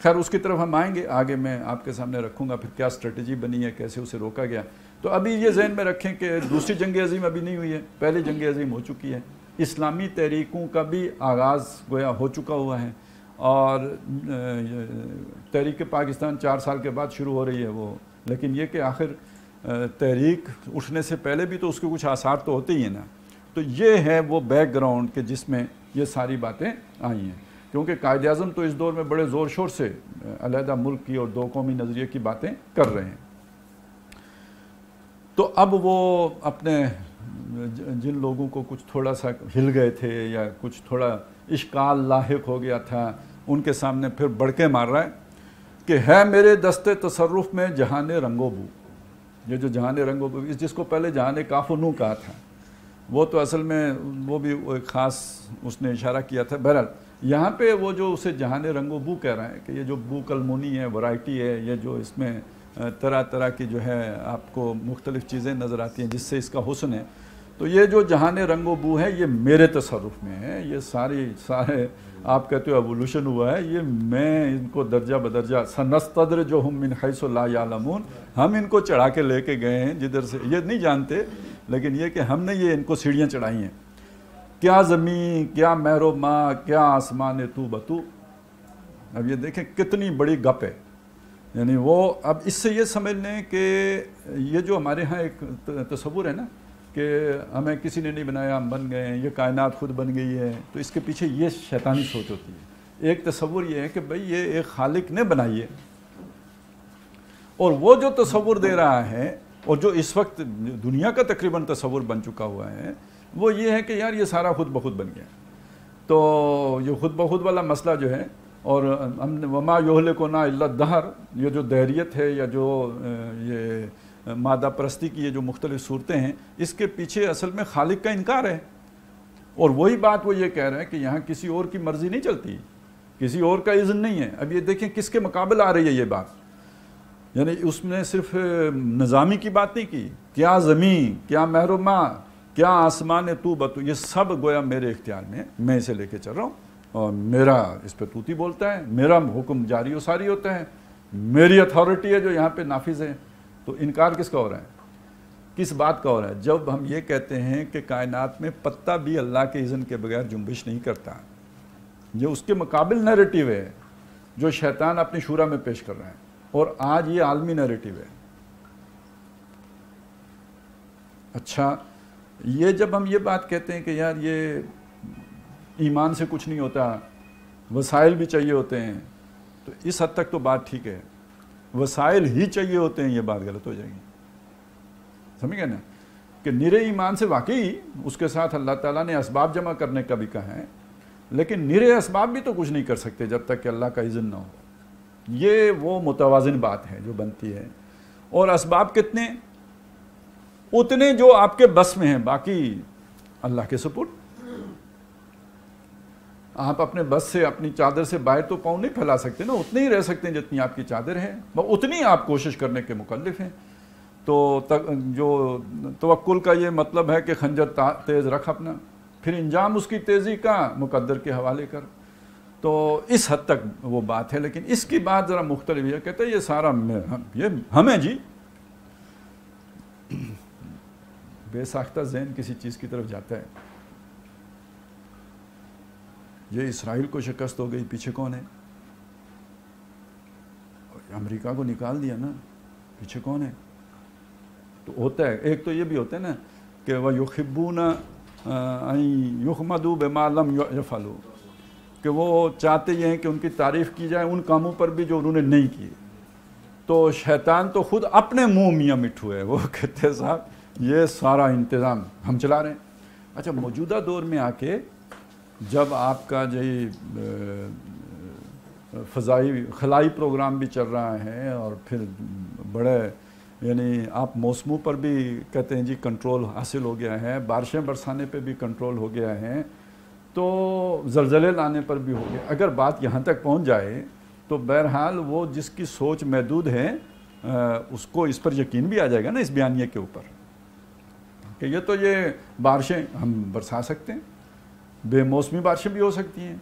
خیر اس کی طرف ہم آئیں گے، آگے میں آپ کے سامنے رکھوں گا پھر کیا اسٹریٹجی بنی ہے، کیسے اسے روکا گیا. تو ابھی یہ ذہن میں رکھیں کہ دوسری جنگ عظیم ابھی نہیں ہوئی ہے، پہلی جنگ عظیم ہو چکی ہے. اسلامی تحریکوں کا بھی آغاز گویا ہو چکا ہوا ہے، اور تحریک پاکستان 4 سال کے بعد شروع ہو رہی ہے وہ. لیکن یہ کہ آخر تحریک اٹھنے سے پہلے بھی تو اس کے کچھ آثار تو ہوتے ہی ہیں نا. تو یہ ہے وہ بیک گراؤنڈ کہ جس میں یہ ساری باتیں آئی ہیں، کیونکہ قائد اعظم تو اس دور میں بڑے زور شور سے علیحدہ ملک کی اور 2 قومی نظریے کی باتیں کر رہے ہیں. تو اب وہ اپنے جن لوگوں کو کچھ تھوڑا سا ہل گئے تھے یا کچھ تھوڑا اشکال لاحق ہو گیا تھا، ان کے سامنے پھر بڑکے مار رہا ہے کہ ہے میرے دستے تصرف میں جہان رنگ و بو. یہ جو جہان رنگ و بو، جس کو پہلے جہان کاف و نو کہا تھا، وہ تو اصل میں وہ بھی ایک خاص اس نے اشارہ کیا تھا. بہرحال یہاں پہ وہ جو اسے جہان رنگ و بو کہہ رہا ہے کہ یہ جو بو کلمونی ہے، ورائٹی ہے، یہ جو اس میں طرح طرح کی جو ہے آپ کو مختلف چیزیں نظر آتی ہیں جس سے اس کا حسن ہے. تو یہ جو جہان رنگ و بو ہے یہ میرے تصرف میں ہے. یہ سارے آپ کہتے ہو ایوولوشن ہوا ہے، یہ میں ان کو درجہ بدرجہ سنستدرجہم من حیث لا یعلمون، ہم ان کو چڑھا کے لے کے گئے ہیں جدھر سے یہ نہیں جانتے، لیکن یہ کہ ہم نے یہ ان کو سیڑھیاں چڑھائی ہیں. کیا زمین، کیا مہر و ماں، کیا آسمان تو بتو. اب یہ دیکھیں کتنی بڑی گپ ہے. یعنی وہ اب اس سے یہ سمجھ لیں کہ یہ جو ہمارے ہاں ایک تصور ہے نا کہ ہمیں کسی نے نہیں بنایا، ہم بن گئے ہیں، یہ کائنات خود بن گئی ہے، تو اس کے پیچھے یہ شیطانی سوچ ہوتی ہے. ایک تصور یہ ہے کہ بھئی یہ ایک خالق نے بنائی ہے، اور وہ جو تصور دے رہا ہے اور جو اس وقت دنیا کا تقریباً تصور بن چکا ہوا ہے وہ یہ ہے کہ یار یہ سارا خود بخود بن گیا. تو یہ خود بخود والا مسئلہ جو ہے، اور وما یہلکنا الا الدہر، یہ جو دہریت ہے یا جو یہ مادہ پرستی کی یہ جو مختلف صورتیں ہیں، اس کے پیچھے اصل میں خالق کا انکار ہے. اور وہی بات وہ یہ کہہ رہے ہیں کہ یہاں کسی اور کی مرضی نہیں چلتی، کسی اور کا اذن نہیں ہے. اب یہ دیکھیں کس کے مقابل آ رہی ہے یہ بات. یعنی اس میں صرف نظامی کی بات نہیں کی، کیا زمین، کیا مہر و ماں، کیا آسمان تو بتو، یہ سب گویا میرے اختیار میں اسے لے کے چل رہا ہوں، اور میرا اس پہ توتی بولتا ہے، میرا حکم جاری و ساری ہوتا ہے، میری اتھارٹی ہے جو یہاں پہ نافذ ہے. تو انکار کس کا ہو رہا ہے، کس بات کا ہو رہا ہے؟ جب ہم یہ کہتے ہیں کہ کائنات میں پتہ بھی اللہ کے اذن کے بغیر جنبش نہیں کرتا، یہ اس کے مقابل نیریٹو ہے جو شیطان اپنی شورا میں پیش کر رہا ہے، اور آج یہ عالمی نیریٹو ہے. اچھا، یہ جب ہم یہ بات کہتے ہیں کہ یار یہ ایمان سے کچھ نہیں ہوتا، وسائل بھی چاہیے ہوتے ہیں، تو اس حد تک تو بات ٹھیک ہے. وسائل ہی چاہیے ہوتے ہیں، یہ بات غلط ہو جائے گی. سمجھ گئے نا کہ نرے ایمان سے واقعی اس کے ساتھ اللہ تعالیٰ نے اسباب جمع کرنے کا بھی کہا ہے، لیکن نرے اسباب بھی تو کچھ نہیں کر سکتے جب تک کہ اللہ کا اذن نہ ہو. یہ وہ متوازن بات ہے جو بنتی ہے. اور اسباب کتنے؟ اتنے جو آپ کے بس میں ہیں، باقی اللہ کے سپرد. آپ اپنے بس سے، اپنی چادر سے باہر تو پاؤں نہیں پھیلا سکتے نا، اتنے ہی رہ سکتے ہیں جتنی آپ کی چادر ہے، اتنی آپ کوشش کرنے کے مکلف ہیں. تو جو توکل کا یہ مطلب ہے کہ خنجر تیز رکھ اپنا، پھر انجام اس کی تیزی کا مقدر کے حوالے کر. تو اس حد تک وہ بات ہے. لیکن اس کی بات ذرا مختلف ہے، کہتے ہیں یہ سارا یہ ہمیں جی بے ساختہ ذہن کسی چیز کی طرف جاتا ہے. یہ اسرائیل کو شکست ہو گئی، پیچھے کون ہے؟ امریکہ کو نکال دیا نا، پیچھے کون ہے؟ تو ہوتا ہے ایک تو یہ بھی ہوتا ہے نا کہ وَيُحِبُّونَ أَن يُحْمَدُوا بِمَا لَمْ يَفْعَلُوا، کہ وہ چاہتے یہ ہیں کہ ان کی تعریف کی جائے ان کاموں پر بھی جو انہوں نے نہیں کیے. تو شیطان تو خود اپنے منہ میاں مٹھو ہے، وہ کہتے ہیں صاحب یہ سارا انتظام ہم چلا رہے ہیں. اچھا، موجودہ دور میں آ کے جب آپ کا جو فضائی خلائی پروگرام بھی چل رہا ہے، اور پھر بڑے یعنی آپ موسموں پر بھی کہتے ہیں جی کنٹرول حاصل ہو گیا ہے، بارشیں برسانے پہ بھی کنٹرول ہو گیا ہے، تو زلزلے لانے پر بھی ہو گیا. اگر بات یہاں تک پہنچ جائے تو بہرحال وہ جس کی سوچ محدود ہے اس کو اس پر یقین بھی آ جائے گا نا اس بیانیے کے اوپر کہ یہ تو یہ بارشیں ہم برسا سکتے ہیں، بے موسمی بارشیں بھی ہو سکتی ہیں،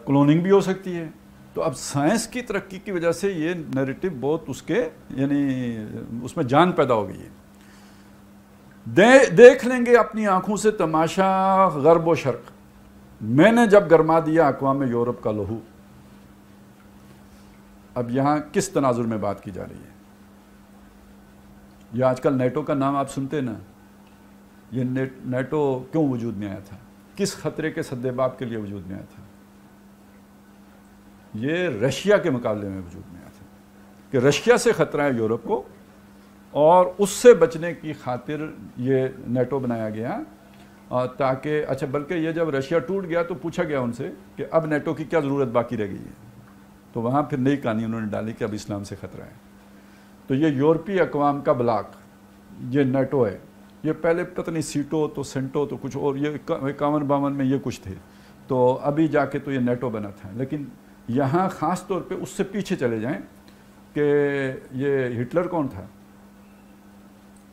کلوننگ بھی ہو سکتی ہے، تو اب سائنس کی ترقی کی وجہ سے یہ نیریٹو بہت اس کے یعنی اس میں جان پیدا ہو گئی ہے. دیکھ لیں گے اپنی آنکھوں سے تماشا غرب و شرق، میں نے جب گرما دیا اقوام یورپ کا لہو. اب یہاں کس تناظر میں بات کی جا رہی ہے؟ یہ آج کل نیٹو کا نام آپ سنتے نا، یہ نیٹو کیوں وجود میں آیا تھا؟ کس خطرے کے سدباب کے لیے وجود میں آیا تھا؟ یہ رشیا کے مقابلے میں وجود میں آیا تھا کہ رشیا سے خطرہ ہے یورپ کو، اور اس سے بچنے کی خاطر یہ نیٹو بنایا گیا تاکہ اچھا بلکہ یہ جب رشیا ٹوٹ گیا تو پوچھا گیا ان سے کہ اب نیٹو کی کیا ضرورت باقی رہ گئی ہے، تو وہاں پھر نئی کہانی انہوں نے ڈالی کہ اب اسلام سے خطرہ ہے. تو یہ یورپی اقوام کا بلاک یہ نیٹو ہے. یہ پہلے پتہ نہیں سیٹو تو سینٹو تو کچھ اور، یہ 51-52 میں یہ کچھ تھے، تو ابھی جا کے تو یہ نیٹو بنا تھا. لیکن یہاں خاص طور پہ اس سے پیچھے چلے جائیں کہ یہ ہٹلر کون تھا؟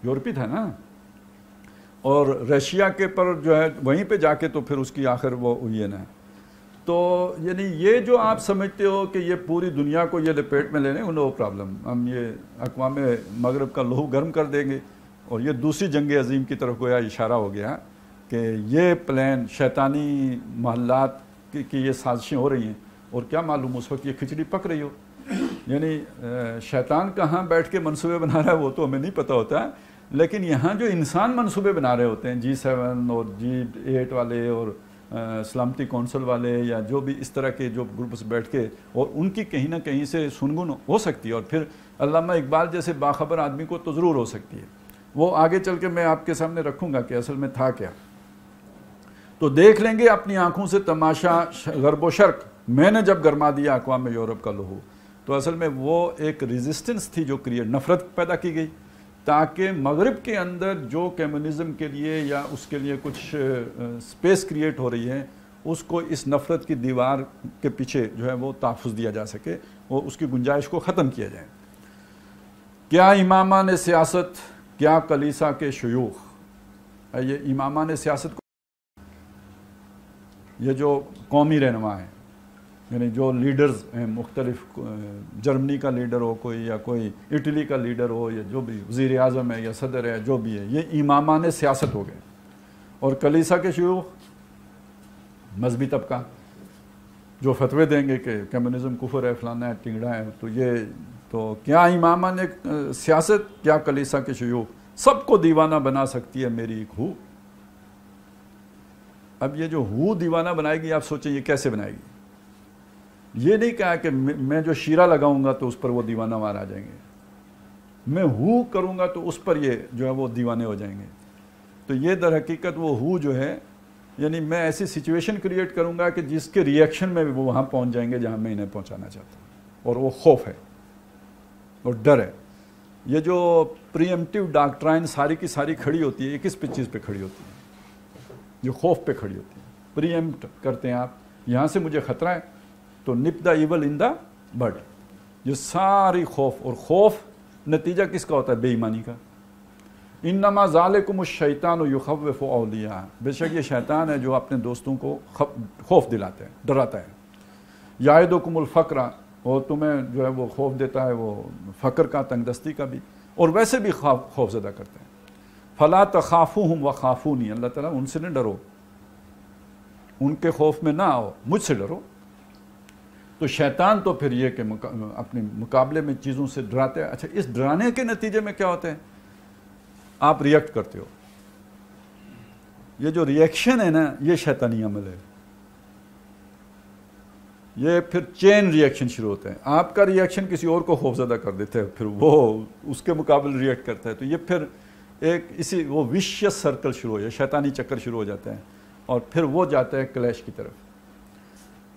یورپی تھا نا، اور رشیا کے پر جو ہے وہیں پہ جا کے تو پھر اس کی آخر وہ ہوئی ہے نا. تو یعنی یہ جو آپ سمجھتے ہو کہ یہ پوری دنیا کو یہ لپیٹ میں لے لیں، نو پرابلم، ہم یہ اقوام مغرب کا لہو گرم کر دیں گے. اور یہ دوسری جنگ عظیم کی طرف گویا اشارہ ہو گیا کہ یہ پلان شیطانی محلات کی یہ سازشیں ہو رہی ہیں، اور کیا معلوم اس وقت یہ کھچڑی پک رہی ہو. یعنی شیطان کہاں بیٹھ کے منصوبے بنا رہا ہے وہ تو ہمیں نہیں پتہ ہوتا ہے، لیکن یہاں جو انسان منصوبے بنا رہے ہوتے ہیں G7 اور G8 والے اور سلامتی کونسل والے یا جو بھی اس طرح کے جو گروپس بیٹھ کے، اور ان کی کہیں نہ کہیں سے سنگن ہو سکتی ہے، اور پھر علامہ اقبال جیسے باخبر آدمی کو تو ضرور ہو سکتی ہے. وہ آگے چل کے میں آپ کے سامنے رکھوں گا کہ اصل میں تھا کیا. تو دیکھ لیں گے اپنی آنکھوں سے تماشا غرب و شرق، میں نے جب گرما دیا اقوام یورپ کا لہو. تو اصل میں وہ ایک ریزسٹنس تھی جو نفرت پیدا کی گئی تاکہ مغرب کے اندر جو کمیونزم کے لیے یا اس کے لیے کچھ سپیس کریٹ ہو رہی ہے، اس کو اس نفرت کی دیوار کے پیچھے جو ہے وہ تحفظ دیا جا سکے اور اس کی گنجائش کو ختم کیا جائے. کیا امامان سیاست، کیا کلیسا کے شیوخ. یہ امامان سیاست کو یہ جو قومی رہنما ہیں، یعنی جو لیڈرز ہیں مختلف، جرمنی کا لیڈر ہو کوئی، یا کوئی اٹلی کا لیڈر ہو، یا جو بھی وزیر اعظم ہے یا صدر ہے جو بھی ہے، یہ امامان سیاست ہو گئے. اور کلیسا کے شیوخ مذہبی طبقہ جو فتوے دیں گے کہ کمیونزم کفر ہے، فلانا ہے، ٹنگڑا ہے. تو یہ تو کیا امامان سیاست، کیا کلیسا کے شیوخ، سب کو دیوانہ بنا سکتی ہے میری ایک ہو. اب یہ جو ہو دیوانہ بنائے گی، آپ سوچیں یہ کیسے بنائے گی؟ یہ نہیں کہا کہ میں جو شیرہ لگاؤں گا تو اس پر وہ دیوانہ وار آ جائیں گے، میں ہو کروں گا تو اس پر یہ جو ہے وہ دیوانے ہو جائیں گے. تو یہ در حقیقت وہ ہو جو ہے، یعنی میں ایسی سچویشن کریٹ کروں گا کہ جس کے ریئیکشن میں وہ وہاں پہنچ جائیں گے جہاں میں انہیں پہنچانا چاہتا ہوں. اور وہ خوف ہے اور ڈر ہے. یہ جو پری ایمپٹیو ڈاکٹرائن ساری کی ساری کھڑی ہوتی ہے، یہ کس چیز پہ کھڑی ہوتی ہے؟ جو خوف پہ کھڑی ہوتی ہے. پری ایمپٹ کرتے ہیں آپ، یہاں سے مجھے خطرہ ہے تو نپ دا ایول ان دا بڈ. یہ ساری خوف، اور خوف نتیجہ کس کا ہوتا ہے؟ بے ایمانی کا. انما ذالکم الشیطان یخوف اولیاء، بے شک یہ شیطان ہے جو اپنے دوستوں کو خوف دلاتا ہے، ڈراتا ہے. یعدکم الفقر، اور تمہیں جو ہے وہ خوف دیتا ہے وہ فقر کا، تنگ دستی کا بھی، اور ویسے بھی خوف زدہ کرتا ہے. فلا تخافوہم وخافونی، اللہ تعالیٰ ان سے نہ ڈرو، ان کے خوف میں نہ آؤ، مجھ سے ڈرو. تو شیطان تو پھر یہ کہ اپنے مقابلے میں چیزوں سے ڈراتے ہیں. اچھا، اس ڈرانے کے نتیجے میں کیا ہوتا ہے؟ آپ ریئیکٹ کرتے ہو. یہ جو ریئیکشن ہے نا، یہ شیطانی عمل ہے. یہ پھر چین ریئیکشن شروع ہوتا ہے. آپ کا ریئیکشن کسی اور کو خوفزدہ کر دیتا ہے، پھر وہ اس کے مقابل ریئیکٹ کرتا ہے. تو یہ پھر ایک وہ وشیس سرکل شروع ہو جائے، شیطانی چکر شروع ہو جاتا ہے، اور پھر وہ جاتا ہے کلیش کی طرف.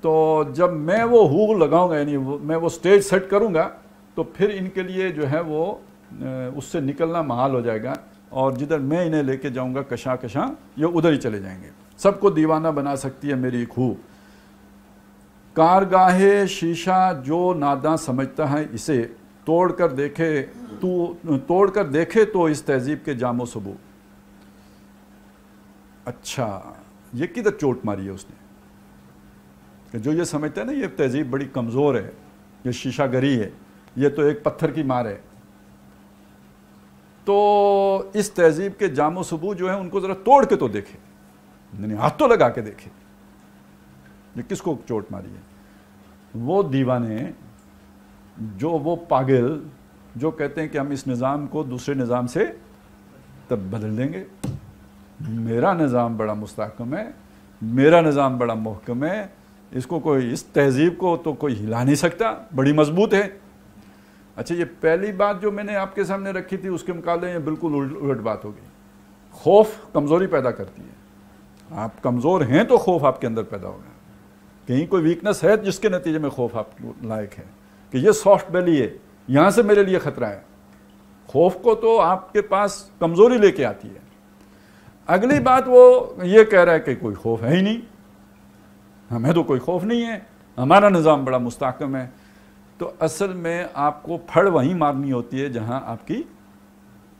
تو جب میں وہ ہو لگاؤں گا، یعنی میں وہ سٹیج سیٹ کروں گا، تو پھر ان کے لیے جو ہے وہ اس سے نکلنا محال ہو جائے گا، اور جدھر میں انہیں لے کے جاؤں گا کشاں کشاں، یہ ادھر ہی چلے جائیں گے. سب کو دیوانہ بنا سکتی ہے میری خو. کارگاہ شیشہ جو ناداں سمجھتا ہے اسے، توڑ کر دیکھے تو اس تہذیب کے جام و سبو. اچھا، یہ کدھر چوٹ ماری ہے اس نے؟ کہ جو یہ سمجھتے ہیں نا یہ تہذیب بڑی کمزور ہے، یہ شیشہ گری ہے، یہ تو ایک پتھر کی مار ہے، تو اس تہذیب کے جام و ثبوت جو ہیں ان کو ذرا توڑ کے تو دیکھے، یعنی ہاتھ تو لگا کے دیکھے یہ کس کو چوٹ ماری ہے۔ وہ دیوانے، جو وہ پاگل جو کہتے ہیں کہ ہم اس نظام کو دوسرے نظام سے تب بدل دیں گے، میرا نظام بڑا مستحکم ہے، میرا نظام بڑا محکم ہے، اس کو کوئی، اس تہذیب کو تو کوئی ہلا نہیں سکتا، بڑی مضبوط ہے۔ اچھا یہ پہلی بات جو میں نے آپ کے سامنے رکھی تھی اس کے مقابلے میں بالکل الٹ بات ہوگی۔ خوف کمزوری پیدا کرتی ہے، آپ کمزور ہیں تو خوف آپ کے اندر پیدا ہوگا، کہیں کوئی ویکنس ہے جس کے نتیجے میں خوف آپ کو لائق ہے کہ یہ سافٹ بیلی ہے، یہاں سے میرے لیے خطرہ ہے۔ خوف کو تو آپ کے پاس کمزوری لے کے آتی ہے۔ اگلی بات وہ یہ کہہ رہا ہے کہ کوئی خوف ہے ہی نہیں، ہمیں تو کوئی خوف نہیں ہے، ہمارا نظام بڑا مستحکم ہے۔ تو اصل میں آپ کو پھڑ وہیں مارنی ہوتی ہے جہاں آپ کی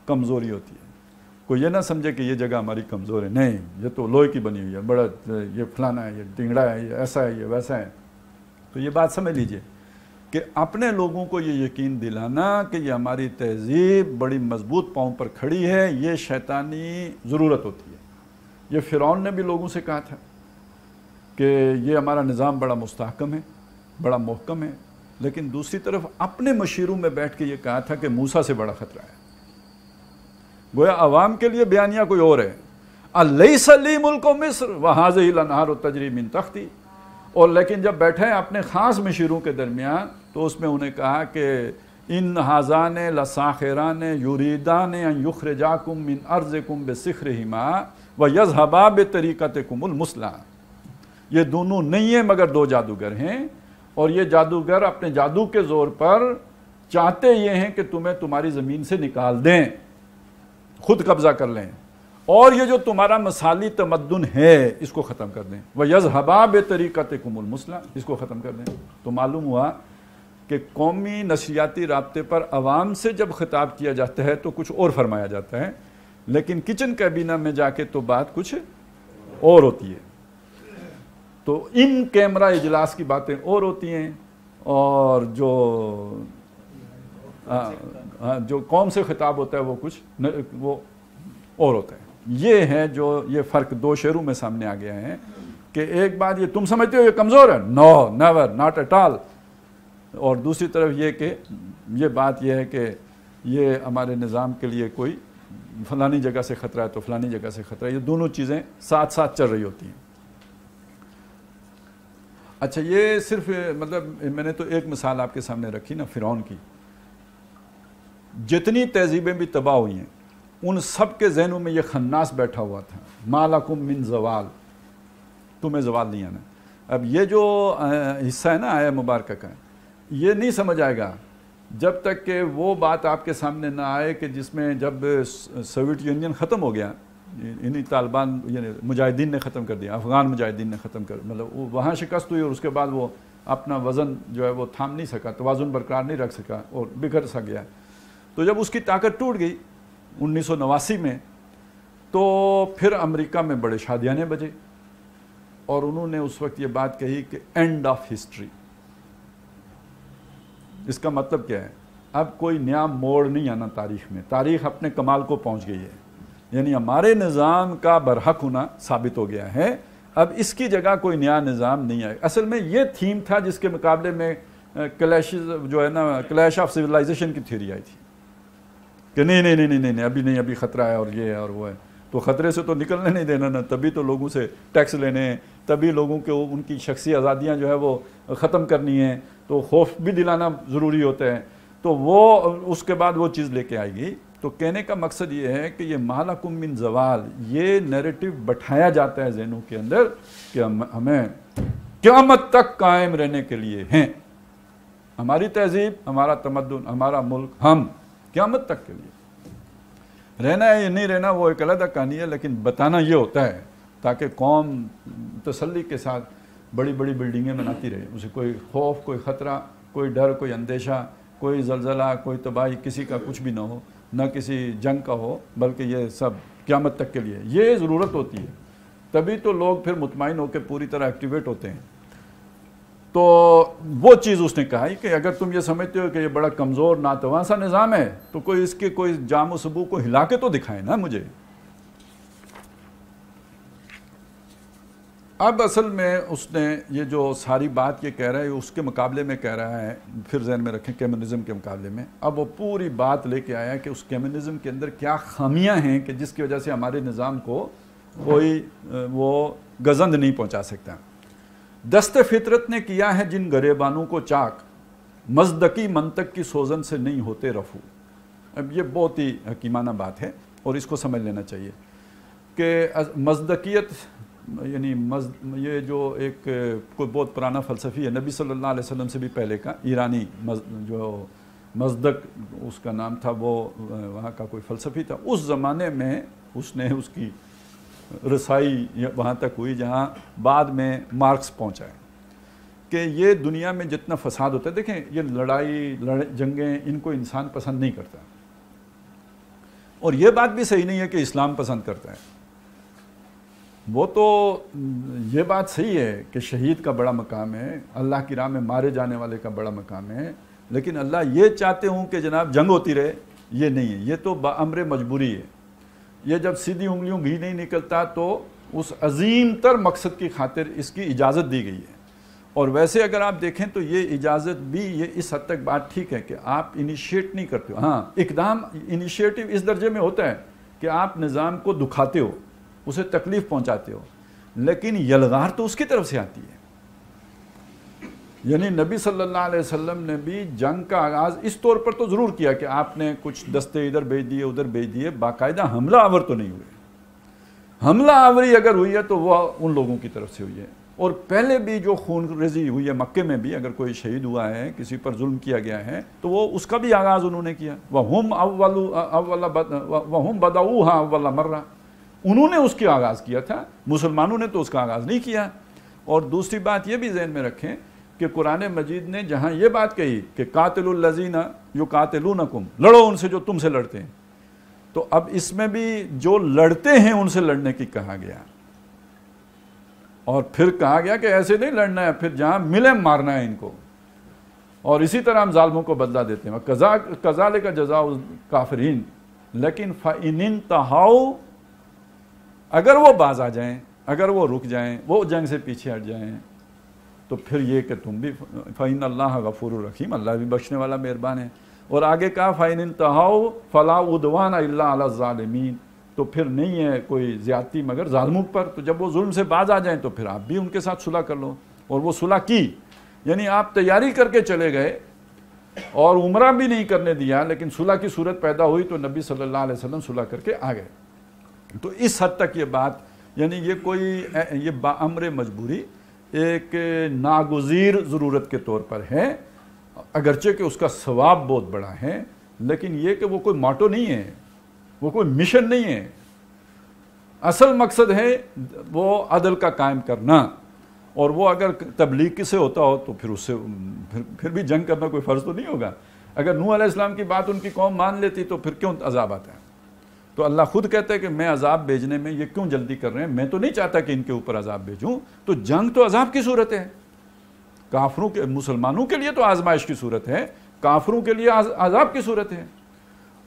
کمزوری ہوتی ہے۔ کوئی یہ نہ سمجھے کہ یہ جگہ ہماری کمزور ہے، نہیں، یہ تو لوہے کی بنی ہوئی ہے، بڑا یہ فلانا ہے، یہ ٹنگڑا ہے، یہ ایسا ہے، یہ ویسا ہے۔ تو یہ بات سمجھ لیجئے کہ اپنے لوگوں کو یہ یقین دلانا کہ یہ ہماری تہذیب بڑی مضبوط پاؤں پر کھڑی ہے، یہ شیطانی ضرورت ہوتی ہے۔ یہ فرعون نے بھی لوگوں سے کہا تھا کہ یہ ہمارا نظام بڑا مستحکم ہے، بڑا محکم ہے، لیکن دوسری طرف اپنے مشیروں میں بیٹھ کے یہ کہا تھا کہ موسیٰ سے بڑا خطرہ ہے۔ گویا عوام کے لیے بیانیہ کوئی اور ہے، الیس لی ملک مصر وہذہ الانہار تجری من تحتی، اور لیکن جب بیٹھے اپنے خاص مشیروں کے درمیان تو اس میں انہیں کہا کہ ان ھذان لساخران یریدان ان یخرجاکم من ارضکم بسحرہما ویذھبا بطریقتکم المثلی، یہ دونوں نہیں ہیں مگر دو جادوگر ہیں، اور یہ جادوگر اپنے جادو کے زور پر چاہتے یہ ہیں کہ تمہیں تمہاری زمین سے نکال دیں، خود قبضہ کر لیں، اور یہ جو تمہارا مثالی تمدن ہے اس کو ختم کر دیں، وَيَذْهَبَا بِطَرِيقَتِكُمُ الْمُثْلَى، اس کو ختم کر دیں۔ تو معلوم ہوا کہ قومی نشریاتی رابطے پر عوام سے جب خطاب کیا جاتا ہے تو کچھ اور فرمایا جاتا ہے، لیکن کچن کابینہ میں جا کے تو بات کچھ اور ہوتی ہے۔ تو ان کیمرہ اجلاس کی باتیں اور ہوتی ہیں، اور جو قوم سے خطاب ہوتا ہے وہ کچھ وہ اور ہوتا ہے۔ یہ ہے جو یہ فرق دو شعروں میں سامنے آ گیا ہے کہ ایک بات یہ تم سمجھتے ہو یہ کمزور ہے، نو نیور ناٹ ایٹ آل، اور دوسری طرف یہ کہ یہ بات یہ ہے کہ یہ ہمارے نظام کے لیے کوئی فلانی جگہ سے خطرہ ہے تو فلانی جگہ سے خطرہ ہے، یہ دونوں چیزیں ساتھ ساتھ چل رہی ہوتی ہیں۔ اچھا یہ صرف مطلب میں نے تو ایک مثال آپ کے سامنے رکھی نا فرعون کی، جتنی تہذیبیں بھی تباہ ہوئی ہیں ان سب کے ذہنوں میں یہ خناس بیٹھا ہوا تھا، ما لکم من زوال، تمہیں زوال نہیں آنا۔ اب یہ جو حصہ ہے نا آیہ مبارکہ کا، یہ نہیں سمجھ آئے گا جب تک کہ وہ بات آپ کے سامنے نہ آئے کہ جس میں جب سوویت یونین ختم ہو گیا، انہی طالبان یعنی مجاہدین نے ختم کر دیا، افغان مجاہدین نے ختم کر، مطلب وہاں شکست ہوئی اور اس کے بعد وہ اپنا وزن جو ہے وہ تھام نہیں سکا، توازن برقرار نہیں رکھ سکا اور بکھر سا گیا۔ تو جب اس کی طاقت ٹوٹ گئی 1989 میں، تو پھر امریکہ میں بڑے شادیانے بجے، اور انہوں نے اس وقت یہ بات کہی کہ اینڈ آف ہسٹری۔ اس کا مطلب کیا ہے؟ اب کوئی نیا موڑ نہیں آنا تاریخ میں، تاریخ اپنے کمال کو پہنچ گئی ہے، یعنی ہمارے نظام کا برحق ہونا ثابت ہو گیا ہے، اب اس کی جگہ کوئی نیا نظام نہیں آئے۔ اصل میں یہ تھیم تھا جس کے مقابلے میں کلیشز جو ہے نا، کلیش آف سویلائزیشن کی تھیوری آئی تھی کہ نہیں نہیں نہیں نہیں ابھی نہیں، ابھی خطرہ ہے اور یہ ہے اور وہ ہے، تو خطرے سے تو نکلنے نہیں دینا نا، تبھی تو لوگوں سے ٹیکس لینے ہیں، تبھی لوگوں کے ان کی شخصی آزادیاں جو ہے وہ ختم کرنی ہیں، تو خوف بھی دلانا ضروری ہوتا ہے، تو وہ اس کے بعد وہ چیز لے کے آئے گی۔ تو کہنے کا مقصد یہ ہے کہ یہ ما لکم من زوال، یہ نیریٹو بٹھایا جاتا ہے ذہنوں کے اندر کہ ہمیں قیامت تک قائم رہنے کے لیے ہیں، ہماری تہذیب، ہمارا تمدن، ہمارا ملک، ہم قیامت تک کے لیے رہنا ہے یا نہیں رہنا وہ ایک علیحدہ کہانی ہے، لیکن بتانا یہ ہوتا ہے تاکہ قوم تسلی کے ساتھ بڑی بڑی بلڈنگیں بناتی رہے، اسے کوئی خوف، کوئی خطرہ، کوئی ڈر، کوئی اندیشہ، کوئی زلزلہ، کوئی تباہی کسی کا کچھ بھی نہ ہو، نہ کسی جنگ کا ہو، بلکہ یہ سب قیامت تک کے لیے یہ ضرورت ہوتی ہے، تبھی تو لوگ پھر مطمئن ہو کے پوری طرح ایکٹیویٹ ہوتے ہیں۔ تو وہ چیز اس نے کہا کہ اگر تم یہ سمجھتے ہو کہ یہ بڑا کمزور ناتواں سا نظام ہے تو کوئی اس کے کوئی جام و سبو کو ہلا کے تو دکھائے نا مجھے. اب اصل میں اس نے یہ جو ساری بات یہ کہہ رہا ہے اس کے مقابلے میں کہہ رہا ہے, پھر ذہن میں رکھیں کمیونزم کے مقابلے میں, اب وہ پوری بات لے کے آیا کہ اس کمیونزم کے اندر کیا خامیاں ہیں کہ جس کی وجہ سے ہمارے نظام کو کوئی وہ گزند نہیں پہنچا سکتا. دست فطرت نے کیا ہے جن گریبانوں کو چاک, مزدقی منطق کی سوزن سے نہیں ہوتے رفو. اب یہ بہت ہی حکیمانہ بات ہے اور اس کو سمجھ لینا چاہیے کہ مزدقیت یعنی یہ جو ایک کوئی بہت پرانا فلسفی ہے, نبی صلی اللہ علیہ وسلم سے بھی پہلے کا, ایرانی جو مزدق اس کا نام تھا, وہ وہاں کا کوئی فلسفی تھا. اس زمانے میں اس نے اس کی رسائی وہاں تک ہوئی جہاں بعد میں مارکس پہنچا ہے کہ یہ دنیا میں جتنا فساد ہوتا ہے, دیکھیں یہ لڑائی جنگیں ان کو انسان پسند نہیں کرتا, اور یہ بات بھی صحیح نہیں ہے کہ اسلام پسند کرتا ہے. وہ تو یہ بات صحیح ہے کہ شہید کا بڑا مقام ہے, اللہ کی راہ میں مارے جانے والے کا بڑا مقام ہے, لیکن اللہ یہ چاہتے ہوں کہ جناب جنگ ہوتی رہے, یہ نہیں ہے. یہ تو بامر مجبوری ہے. یہ جب سیدھی انگلیوں گھی نہیں نکلتا تو اس عظیم تر مقصد کی خاطر اس کی اجازت دی گئی ہے. اور ویسے اگر آپ دیکھیں تو یہ اجازت بھی یہ اس حد تک بات ٹھیک ہے کہ آپ انیشیٹ نہیں کرتے ہو. ہاں اقدام انیشیٹو اس درجے میں ہوتا ہے کہ آپ نظام کو دکھاتے ہو, اسے تکلیف پہنچاتے ہو, لیکن یلغار تو اس کی طرف سے آتی ہے. یعنی نبی صلی اللہ علیہ وسلم نے بھی جنگ کا آغاز اس طور پر تو ضرور کیا کہ آپ نے کچھ دستے ادھر بھیج دیے ادھر بھیج دیے, باقاعدہ حملہ آور تو نہیں ہوئے. حملہ آوری اگر ہوئی ہے تو وہ ان لوگوں کی طرف سے ہوئی ہے. اور پہلے بھی جو خون ریزی ہوئی ہے مکے میں بھی, اگر کوئی شہید ہوا ہے, کسی پر ظلم کیا گیا ہے, تو وہ اس کا بھی آغاز انہوں نے کیا. وَهُمْ بَدَؤُوهَا أَوَّلَ مَرَّةٍ, انہوں نے اس کی آغاز کیا تھا, مسلمانوں نے تو اس کا آغاز نہیں کیا. اور دوسری بات یہ بھی ذہن میں رکھیں کہ قرآن مجید نے جہاں یہ بات کہی کہ قاتلوا الذین یقاتلونکم, لڑو ان سے جو تم سے لڑتے ہیں, تو اب اس میں بھی جو لڑتے ہیں ان سے لڑنے کی کہا گیا, اور پھر کہا گیا کہ ایسے نہیں لڑنا ہے, پھر جہاں ملے مارنا ہے ان کو, اور اسی طرح ہم ظالموں کو بدلہ دیتے ہیں. کذالک جزاء الکافرین, لیکن فإن انتہوا, اگر وہ باز آ جائیں, اگر وہ رک جائیں, وہ جنگ سے پیچھے ہٹ جائیں, تو پھر یہ کہ تم بھی فإن اللہ غفور الرحیم, اللہ بھی بخشنے والا مہربان ہے. اور آگے کہا فإن انتہوا فلا عدوان الا علی الظالمین, تو پھر نہیں ہے کوئی زیادتی مگر ظالموں پر. تو جب وہ ظلم سے باز آ جائیں تو پھر آپ بھی ان کے ساتھ صلح کر لو. اور وہ صلح کی, یعنی آپ تیاری کر کے چلے گئے اور عمرہ بھی نہیں کرنے دیا, لیکن صلح کی صورت پیدا ہوئی تو نبی صلی اللہ علیہ وسلم صلح کر کے آ گئے. تو اس حد تک یہ بات, یعنی یہ کوئی یہ بامر مجبوری ایک ناگزیر ضرورت کے طور پر ہے, اگرچہ کہ اس کا ثواب بہت بڑا ہے, لیکن یہ کہ وہ کوئی ماٹو نہیں ہے, وہ کوئی مشن نہیں ہے. اصل مقصد ہے وہ عدل کا قائم کرنا, اور وہ اگر تبلیغ سے ہوتا ہو تو پھر اس سے پھر بھی جنگ کرنا کوئی فرض تو نہیں ہوگا. اگر نوح علیہ السلام کی بات ان کی قوم مان لیتی تو پھر کیوں عذاب آتا ہے؟ تو اللہ خود کہتا ہے کہ میں عذاب بھیجنے میں یہ کیوں جلدی کر رہے ہیں, میں تو نہیں چاہتا کہ ان کے اوپر عذاب بھیجوں. تو جنگ تو عذاب کی صورت ہے, کافروں کے, مسلمانوں کے لیے تو آزمائش کی صورت ہے, کافروں کے لیے عذاب کی صورت ہے.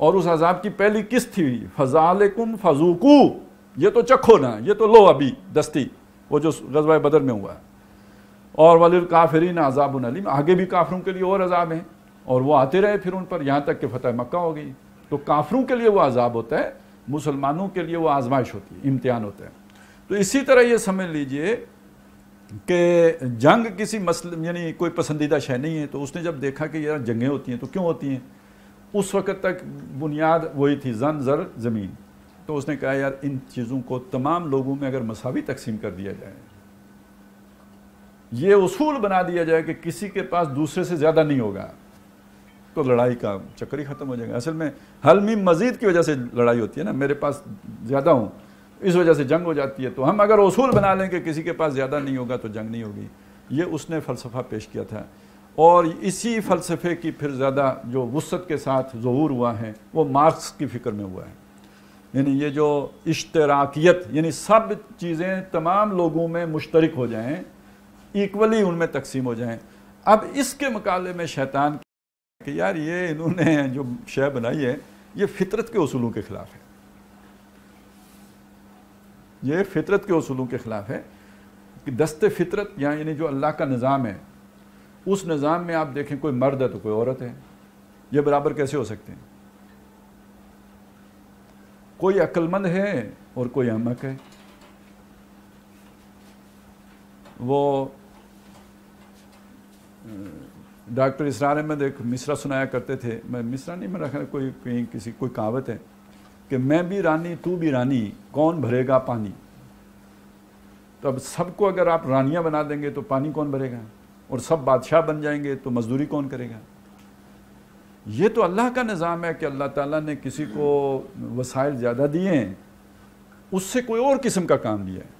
اور اس عذاب کی پہلی قسط تھی فذالکم فذوقوا, یہ تو چکھو نا, یہ تو لو ابھی دستی, وہ جو غزوہ بدر میں ہوا ہے. اور وللکافرین عذاب علیم, آگے بھی کافروں کے لیے اور عذاب ہیں, اور وہ آتے رہے پھر ان پر یہاں تک کہ فتح مکہ ہو گئی. تو کافروں کے لیے وہ عذاب ہوتا ہے, مسلمانوں کے لیے وہ آزمائش ہوتی ہے, امتحان ہوتا ہے. تو اسی طرح یہ سمجھ لیجئے کہ جنگ کسی یعنی کوئی پسندیدہ شے نہیں ہے. تو اس نے جب دیکھا کہ یہ جنگیں ہوتی ہیں تو کیوں ہوتی ہیں, اس وقت تک بنیاد وہی تھی زن زر زمین. تو اس نے کہا یار ان چیزوں کو تمام لوگوں میں اگر مساوی تقسیم کر دیا جائے, یہ اصول بنا دیا جائے کہ کسی کے پاس دوسرے سے زیادہ نہیں ہوگا, تو لڑائی کا چکر ہی ختم ہو جائے گا. اصل میں حل میم مزید کی وجہ سے لڑائی ہوتی ہے نا, میرے پاس زیادہ ہوں اس وجہ سے جنگ ہو جاتی ہے. تو ہم اگر اصول بنا لیں کہ کسی کے پاس زیادہ نہیں ہوگا تو جنگ نہیں ہوگی, یہ اس نے فلسفہ پیش کیا تھا. اور اسی فلسفے کی پھر زیادہ جو وسعت کے ساتھ ظہور ہوا ہے وہ مارکس کی فکر میں ہوا ہے. یعنی یہ جو اشتراکیت, یعنی سب چیزیں تمام لوگوں میں مشترک ہو جائیں, ایکولی ان میں تقسیم ہو جائیں۔ اب اس کے مقابلے میں شیطان کہ یار یہ انہوں نے جو شے بنائی ہے یہ فطرت کے اصولوں کے خلاف ہے، یہ فطرت کے اصولوں کے خلاف ہے کہ دست فطرت یعنی جو اللہ کا نظام ہے، اس نظام میں آپ دیکھیں کوئی مرد ہے تو کوئی عورت ہے، یہ برابر کیسے ہو سکتے ہیں؟ کوئی عقل مند ہے اور کوئی احمق ہے۔ وہ ڈاکٹر اسرار احمد ایک مصرع سنایا کرتے تھے، میں مصرع نہیں، میرا خیال کوئی کہاوت ہے کہ میں بھی رانی تو بھی رانی، کون بھرے گا پانی؟ تو اب سب کو اگر آپ رانیاں بنا دیں گے تو پانی کون بھرے گا؟ اور سب بادشاہ بن جائیں گے تو مزدوری کون کرے گا؟ یہ تو اللہ کا نظام ہے کہ اللہ تعالیٰ نے کسی کو وسائل زیادہ دیے ہیں، اس سے کوئی اور قسم کا کام دیا ہے،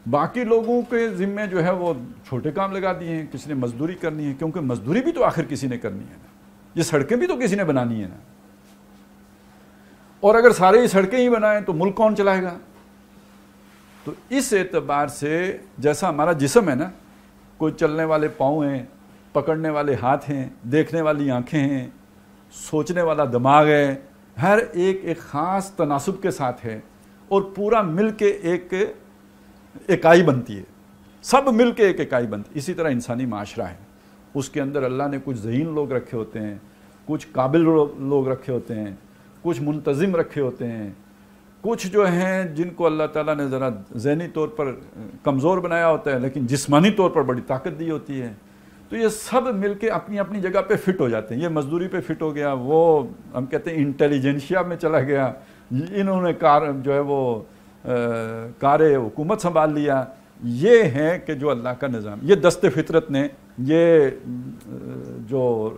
باقی لوگوں کے ذمے جو ہے وہ چھوٹے کام لگا دیے ہیں، کسی نے مزدوری کرنی ہے، کیونکہ مزدوری بھی تو آخر کسی نے کرنی ہے نا، یہ سڑکیں بھی تو کسی نے بنانی ہے نا، اور اگر سارے ہی سڑکیں ہی بنائیں تو ملک کون چلائے گا؟ تو اس اعتبار سے جیسا ہمارا جسم ہے نا، کوئی چلنے والے پاؤں ہیں، پکڑنے والے ہاتھ ہیں، دیکھنے والی آنکھیں ہیں، سوچنے والا دماغ ہے، ہر ایک خاص تناسب کے ساتھ ہے اور پورا مل کے ایک اکائی بنتی ہے، سب مل کے ایک اکائی بنتی ہے۔ اسی طرح انسانی معاشرہ ہے، اس کے اندر اللہ نے کچھ ذہین لوگ رکھے ہوتے ہیں، کچھ قابل لوگ رکھے ہوتے ہیں، کچھ منتظم رکھے ہوتے ہیں، کچھ جو ہیں جن کو اللہ تعالیٰ نے ذرا ذہنی طور پر کمزور بنایا ہوتا ہے لیکن جسمانی طور پر بڑی طاقت دی ہوتی ہے، تو یہ سب مل کے اپنی اپنی جگہ پہ فٹ ہو جاتے ہیں۔ یہ مزدوری پہ فٹ ہو گیا، وہ ہم کہتے ہیں انٹیلیجنشیا میں چلا گیا، انہوں نے جو ہے وہ کار حکومت سنبھال لیا۔ یہ ہے کہ جو اللہ کا نظام، یہ دست فطرت نے یہ جو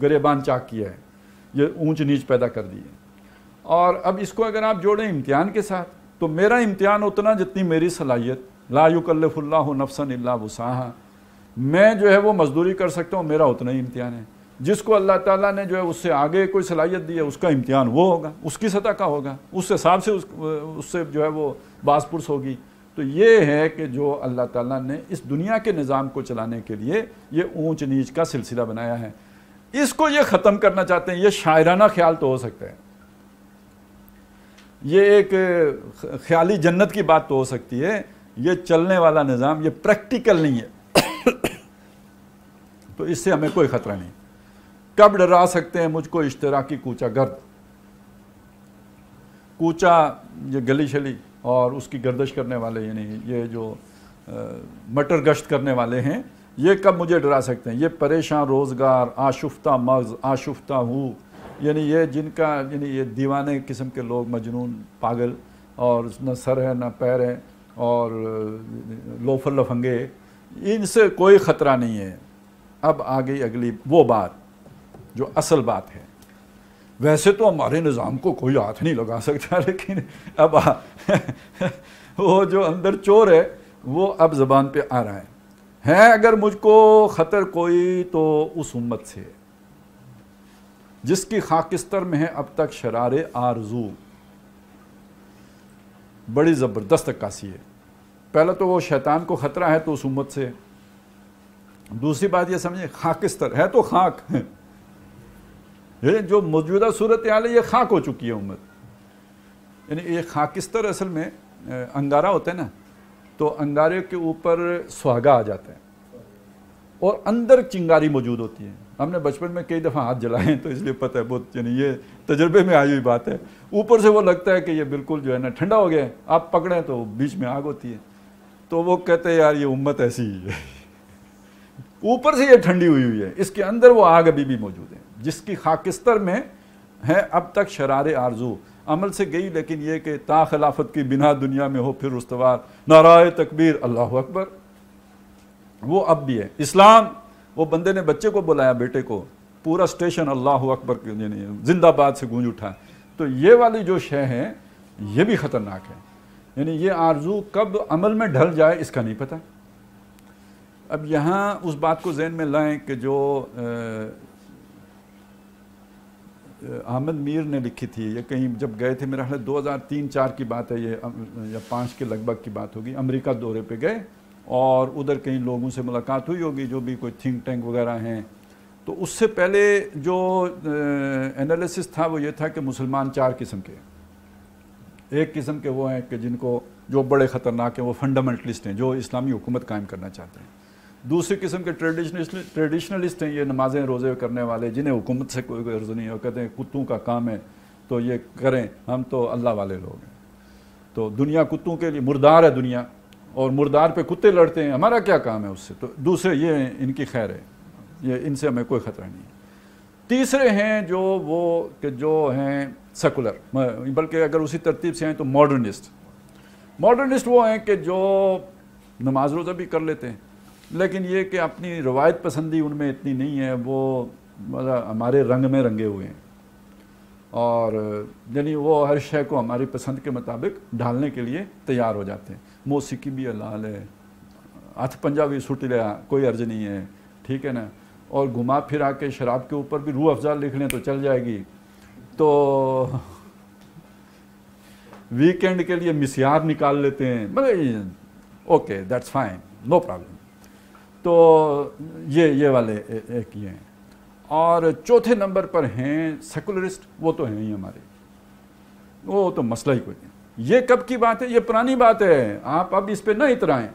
گریبان چاک کیا ہے، یہ اونچ نیچ پیدا کر دی ہے۔ اور اب اس کو اگر آپ جوڑیں امتحان کے ساتھ، تو میرا امتحان اتنا جتنی میری صلاحیت، لا یکلف اللہ نفسا الا وسعہا، میں جو ہے وہ مزدوری کر سکتا ہوں، میرا اتنا ہی امتحان ہے۔ جس کو اللہ تعالیٰ نے جو ہے اس سے آگے کوئی صلاحیت دی ہے، اس کا امتحان وہ ہوگا، اس کی سطح کا ہوگا، اس حساب سے اس سے جو ہے وہ باز پرس ہوگی۔ تو یہ ہے کہ جو اللہ تعالیٰ نے اس دنیا کے نظام کو چلانے کے لیے یہ اونچ نیچ کا سلسلہ بنایا ہے، اس کو یہ ختم کرنا چاہتے ہیں۔ یہ شاعرانہ خیال تو ہو سکتا ہے، یہ ایک خیالی جنت کی بات تو ہو سکتی ہے، یہ چلنے والا نظام، یہ پریکٹیکل نہیں ہے۔ تو اس سے ہمیں کوئی خطرہ نہیں۔ کب ڈرا سکتے ہیں مجھ کو اشتراکی کوچہ گرد؟ کوچہ یہ گلی شلی اور اس کی گردش کرنے والے، یعنی یہ جو مٹر گشت کرنے والے ہیں، یہ کب مجھے ڈرا سکتے ہیں؟ یہ پریشان روزگار، آشفتہ مغز، آشفتہ ہو، یعنی یہ جن کا یعنی یہ دیوانے قسم کے لوگ، مجنون، پاگل، اور نہ سر ہے نہ پیر ہے اور لوفر لفنگے، ان سے کوئی خطرہ نہیں ہے۔ اب آ گئی اگلی وہ بات جو اصل بات ہے۔ ویسے تو ہمارے نظام کو کوئی ہاتھ نہیں لگا سکتا، لیکن اب وہ جو اندر چور ہے وہ اب زبان پہ آ رہا ہے اگر مجھ کو خطر کوئی تو اس امت سے جس کی خاکستر میں ہے اب تک شرار آرزو۔ بڑی زبردست عکاسی ہے۔ پہلا تو وہ شیطان کو خطرہ ہے تو اس امت سے، دوسری بات یہ سمجھیں خاکستر ہے تو خاک، یہ جو موجودہ صورتحال ہے یہ خاک ہو چکی ہے امت، یعنی یہ خاکستر اصل میں انگارہ ہوتا ہے نا، تو انگارے کے اوپر سہاگا آ جاتا ہے اور اندر چنگاری موجود ہوتی ہے۔ ہم نے بچپن میں کئی دفعہ ہاتھ جلائے ہیں تو اس لیے پتہ ہے بہت، یعنی یہ تجربے میں آئی ہوئی بات ہے۔ اوپر سے وہ لگتا ہے کہ یہ بالکل جو ہے نا ٹھنڈا ہو گیا ہے، آپ پکڑیں تو بیچ میں آگ ہوتی ہے، تو وہ کہتے ہیں یار یہ امت ایسی ہی ہے، اوپر سے یہ ٹھنڈی ہوئی ہے، اس کے اندر وہ آگ ابھی بھی موجود ہے، جس کی خاکستر میں ہے اب تک شرار آرزو، عمل سے گئی لیکن یہ کہ تا خلافت کی بنا دنیا میں ہو پھر استوار، نعرہ تکبیر اللہ اکبر، وہ اب بھی ہے۔ اسلام، وہ بندے نے بچے کو بلایا، بیٹے کو، پورا اسٹیشن اللہ اکبر یعنی زندہ باد سے گونج اٹھا۔ تو یہ والی جو شے ہے یہ بھی خطرناک ہے، یعنی یہ آرزو کب عمل میں ڈھل جائے اس کا نہیں پتہ۔ اب یہاں اس بات کو ذہن میں لائیں کہ جو احمد میر نے لکھی تھی، یہ کہیں جب گئے تھے، میرا خیال 2003-4 کی بات ہے یہ، یا 5 کے لگ بھگ کی بات ہوگی، امریکہ دورے پہ گئے اور ادھر کئی لوگوں سے ملاقات ہوئی ہوگی جو بھی کوئی تھنک ٹینک وغیرہ ہیں. تو اس سے پہلے جو انالیسس تھا وہ یہ تھا کہ مسلمان 4 قسم کے. ایک قسم کے وہ ہیں کہ جن کو جو بڑے خطرناک ہیں وہ فنڈامنٹلسٹ ہیں جو اسلامی حکومت قائم کرنا چاہتے ہیں. دوسری قسم کے ٹریڈیشنلسٹ ہیں, یہ نمازیں روزے کرنے والے جنہیں حکومت سے کوئی غرض نہیں ہے, وہ کہتے ہیں کتوں کا کام ہے تو یہ کریں, ہم تو اللہ والے لوگ ہیں. تو دنیا کتوں کے لیے مردار ہے دنیا, اور مردار پہ کتے لڑتے ہیں, ہمارا کیا کام ہے اس سے. تو دوسرے یہ ان کی خیر ہے, یہ ان سے ہمیں کوئی خطرہ نہیں ہے. تیسرے ہیں جو ہیں سیکولر, بلکہ اگر اسی ترتیب سے ہیں تو ماڈرنسٹ وہ ہیں کہ جو نماز روزہ بھی کر لیتے ہیں, لیکن یہ کہ اپنی روایت پسندی ان میں اتنی نہیں ہے, وہ ہمارے رنگ میں رنگے ہوئے ہیں, اور یعنی وہ ہر شے کو ہماری پسند کے مطابق ڈھالنے کے لیے تیار ہو جاتے ہیں. موسیقی بھی حلال ہے, ہاتھ پنجہ بھی سٹ لیا کوئی عرض نہیں ہے, ٹھیک ہے نا, اور گھما پھرا کے شراب کے اوپر بھی روح افزا لکھ لیں تو چل جائے گی. تو ویکینڈ کے لیے مسیار نکال لیتے ہیں, مطلب okay that's fine, no problem. تو یہ والے ایک یہ ہیں. اور چوتھے نمبر پر ہیں سیکولرسٹ, وہ تو ہیں ہی ہمارے, وہ تو مسئلہ ہی کوئی نہیں. یہ کب کی بات ہے؟ یہ پرانی بات ہے, آپ اب اس پہ نہ اترائیں.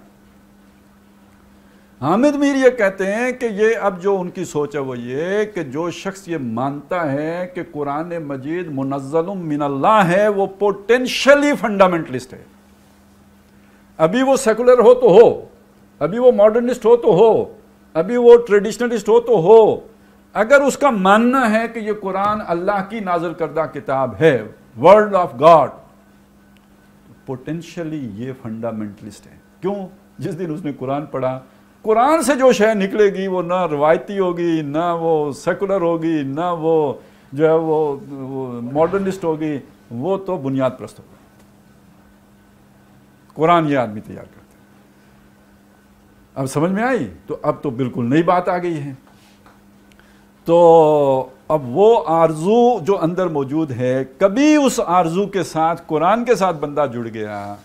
حامد میر یہ کہتے ہیں کہ یہ اب جو ان کی سوچ ہے وہ یہ کہ جو شخص یہ مانتا ہے کہ قرآن مجید منزل من اللہ ہے وہ پوٹینشلی فنڈامنٹلسٹ ہے. ابھی وہ سیکولر ہو تو ہو, ابھی وہ ماڈرنسٹ ہو تو ہو, ابھی وہ ٹریڈیشنلسٹ ہو تو ہو, اگر اس کا ماننا ہے کہ یہ قرآن اللہ کی نازل کردہ کتاب ہے, ورڈ آف گاڈ, پوٹینشلی یہ فنڈامنٹلسٹ ہے. کیوں؟ جس دن اس نے قرآن پڑھا, قرآن سے جو شے نکلے گی وہ نہ روایتی ہوگی, نہ وہ سیکولر ہوگی, نہ وہ جو ہے وہ ماڈرنسٹ ہوگی, وہ تو بنیاد پرست ہوگا. قرآن یہ آدمی تیار کرتا ہے. اب سمجھ میں آئی؟ تو اب تو بالکل نئی بات آ گئی ہے. تو اب وہ آرزو جو اندر موجود ہے, کبھی اس آرزو کے ساتھ قرآن کے ساتھ بندہ جڑ گیا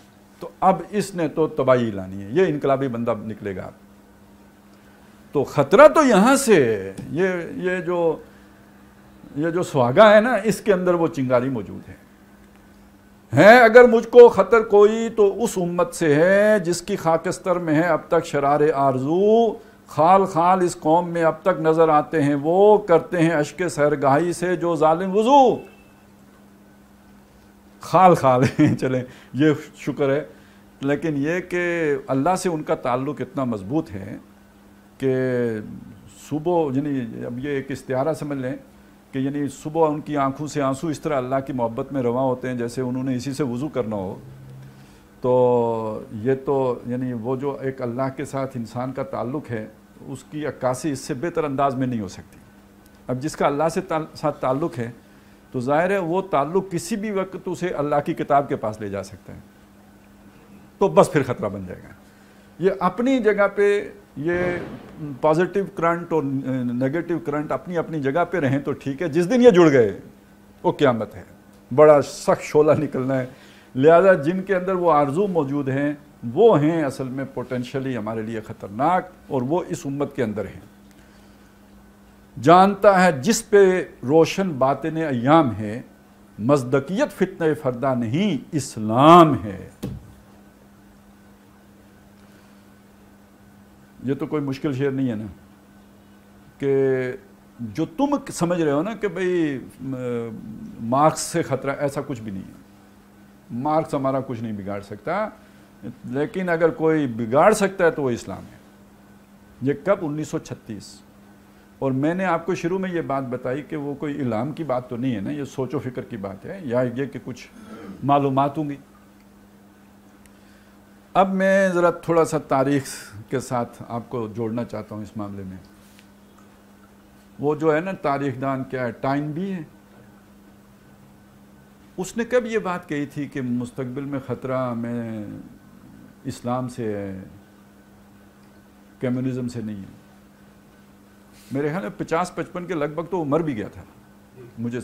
تو اب اس نے تو تباہی لانی ہے, یہ انقلابی بندہ نکلے گا. تو خطرہ تو یہاں سے یہ جو سہاگا ہے نا, اس کے اندر وہ چنگاری موجود ہے. اگر مجھ کو خطر کوئی تو اس امت سے ہے جس کی خاکستر میں ہے اب تک شرار آرزو, خال خال اس قوم میں اب تک نظر آتے ہیں وہ کرتے ہیں اشک سحرگاہی سے جو ظالم وضو. خال خال ہیں, چلیں یہ شکر ہے. لیکن یہ کہ اللہ سے ان کا تعلق اتنا مضبوط ہے کہ صبح, یعنی اب یہ ایک استعارہ سمجھ لیں کہ یعنی صبح ان کی آنکھوں سے آنسو اس طرح اللہ کی محبت میں رواں ہوتے ہیں جیسے انہوں نے اسی سے وضو کرنا ہو. تو یہ تو یعنی وہ جو ایک اللہ کے ساتھ انسان کا تعلق ہے اس کی عکاسی اس سے بہتر انداز میں نہیں ہو سکتی. اب جس کا اللہ سے ساتھ تعلق ہے تو ظاہر ہے وہ تعلق کسی بھی وقت اسے اللہ کی کتاب کے پاس لے جا سکتا ہے, تو بس پھر خطرہ بن جائے گا. یہ اپنی جگہ پہ یہ پازیٹیو کرنٹ اور نیگیٹو کرنٹ اپنی اپنی جگہ پہ رہیں تو ٹھیک ہے, جس دن یہ جڑ گئے وہ قیامت ہے, بڑا سخت شعلہ نکلنا ہے. لہذا جن کے اندر وہ آرزو موجود ہیں وہ ہیں اصل میں پوٹینشلی ہمارے لیے خطرناک, اور وہ اس امت کے اندر ہیں. جانتا ہے جس پہ روشن باطن ایام ہے, مصدقیت فتنہ فردہ نہیں اسلام ہے. یہ تو کوئی مشکل شعر نہیں ہے نا, کہ جو تم سمجھ رہے ہو نا کہ بھئی مارکس سے خطرہ, ایسا کچھ بھی نہیں ہے. مارکس ہمارا کچھ نہیں بگاڑ سکتا, لیکن اگر کوئی بگاڑ سکتا ہے تو وہ اسلام ہے. یہ کب؟ 1936. اور میں نے آپ کو شروع میں یہ بات بتائی کہ وہ کوئی الہام کی بات تو نہیں ہے نا, یہ سوچ و فکر کی بات ہے, یا یہ کہ کچھ معلومات ہوں گی. اب میں ذرا تھوڑا سا تاریخ کے ساتھ آپ کو جوڑنا چاہتا ہوں اس معاملے میں. وہ جو ہے نا تاریخ دان کیا ہے, ٹائم بھی ہے, اس نے کب یہ بات کہی تھی کہ مستقبل میں خطرہ میں اسلام سے ہے, کمیونزم سے نہیں ہے. میرے خیال میں 50-55 کے لگ بھگ تو وہ مر بھی گیا تھا, مجھے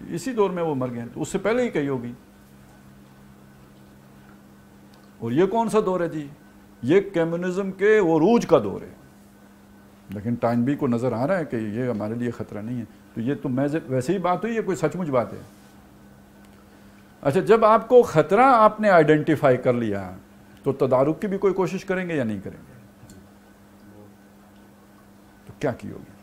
اسی دور میں وہ مر گیا, تو اس سے پہلے ہی کہی ہوگی. اور یہ کون سا دور ہے جی؟ یہ کمیونزم کے عروج کا دور ہے، لیکن ٹائم بھی کو نظر آ رہا ہے کہ یہ ہمارے لیے خطرہ نہیں ہے. تو یہ تو ویسے ہی بات ہوئی، یہ کوئی سچ مچ بات ہے. اچھا، جب آپ کو خطرہ آپ نے آئیڈینٹیفائی کر لیا تو تدارک کی بھی کوئی کوشش کریں گے یا نہیں کریں گے؟ تو کیا کی ہوگی؟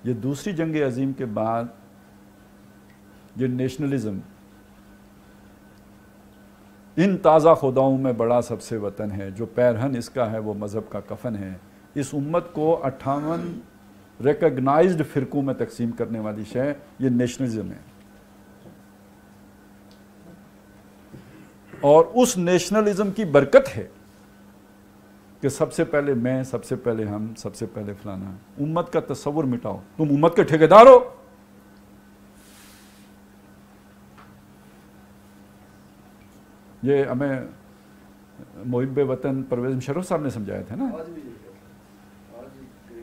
یہ دوسری جنگ عظیم کے بعد یہ نیشنلزم، ان تازہ خداؤں میں بڑا سب سے وطن ہے، جو پیرہن اس کا ہے وہ مذہب کا کفن ہے، اس امت کو 58 ریکگنائزڈ فرقوں میں تقسیم کرنے والی شے یہ نیشنلزم ہے. اور اس نیشنلزم کی برکت ہے کہ سب سے پہلے میں، سب سے پہلے ہم، سب سے پہلے فلانا. امت کا تصور مٹاؤ، تم امت کے ٹھیکیدار ہو. یہ ہمیں محب وطن پرویز مشرف صاحب نے سمجھایا تھا نا،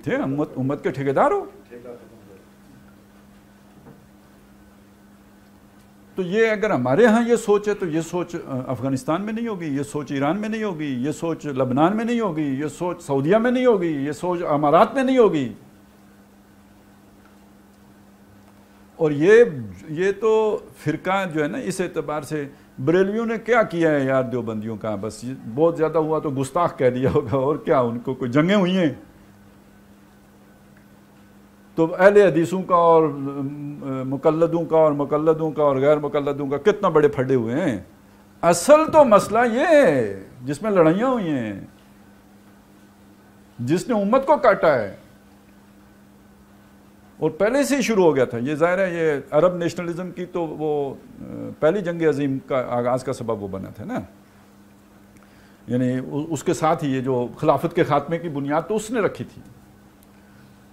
تھے امت کے ٹھیکیدار ہو. تو یہ اگر ہمارے ہاں یہ سوچ ہے تو یہ سوچ افغانستان میں نہیں ہوگی، یہ سوچ ایران میں نہیں ہوگی، یہ سوچ لبنان میں نہیں ہوگی، یہ سوچ سعودیہ میں نہیں ہوگی، یہ سوچ امارات میں نہیں ہوگی. اور یہ تو فرقہ جو ہے نا، اس اعتبار سے بریلویوں نے کیا کیا ہے یار دیوبندیوں کا، بس بہت زیادہ ہوا تو گستاخ کہہ دیا ہوگا، اور کیا ان کو کوئی جنگیں ہوئی ہیں. تو اہل حدیثوں کا اور مقلدوں کا اور مقلدوں کا اور غیر مقلدوں کا کتنا بڑے پھڈے ہوئے ہیں. اصل تو مسئلہ یہ ہے جس میں لڑائیاں ہوئی ہیں، جس نے امت کو کاٹا ہے، اور پہلے سے ہی شروع ہو گیا تھا. یہ ظاہر ہے یہ عرب نیشنلزم کی تو وہ پہلی جنگ عظیم کا آغاز کا سبب وہ بنا تھا نا، یعنی اس کے ساتھ ہی یہ جو خلافت کے خاتمے کی بنیاد تو اس نے رکھی تھی.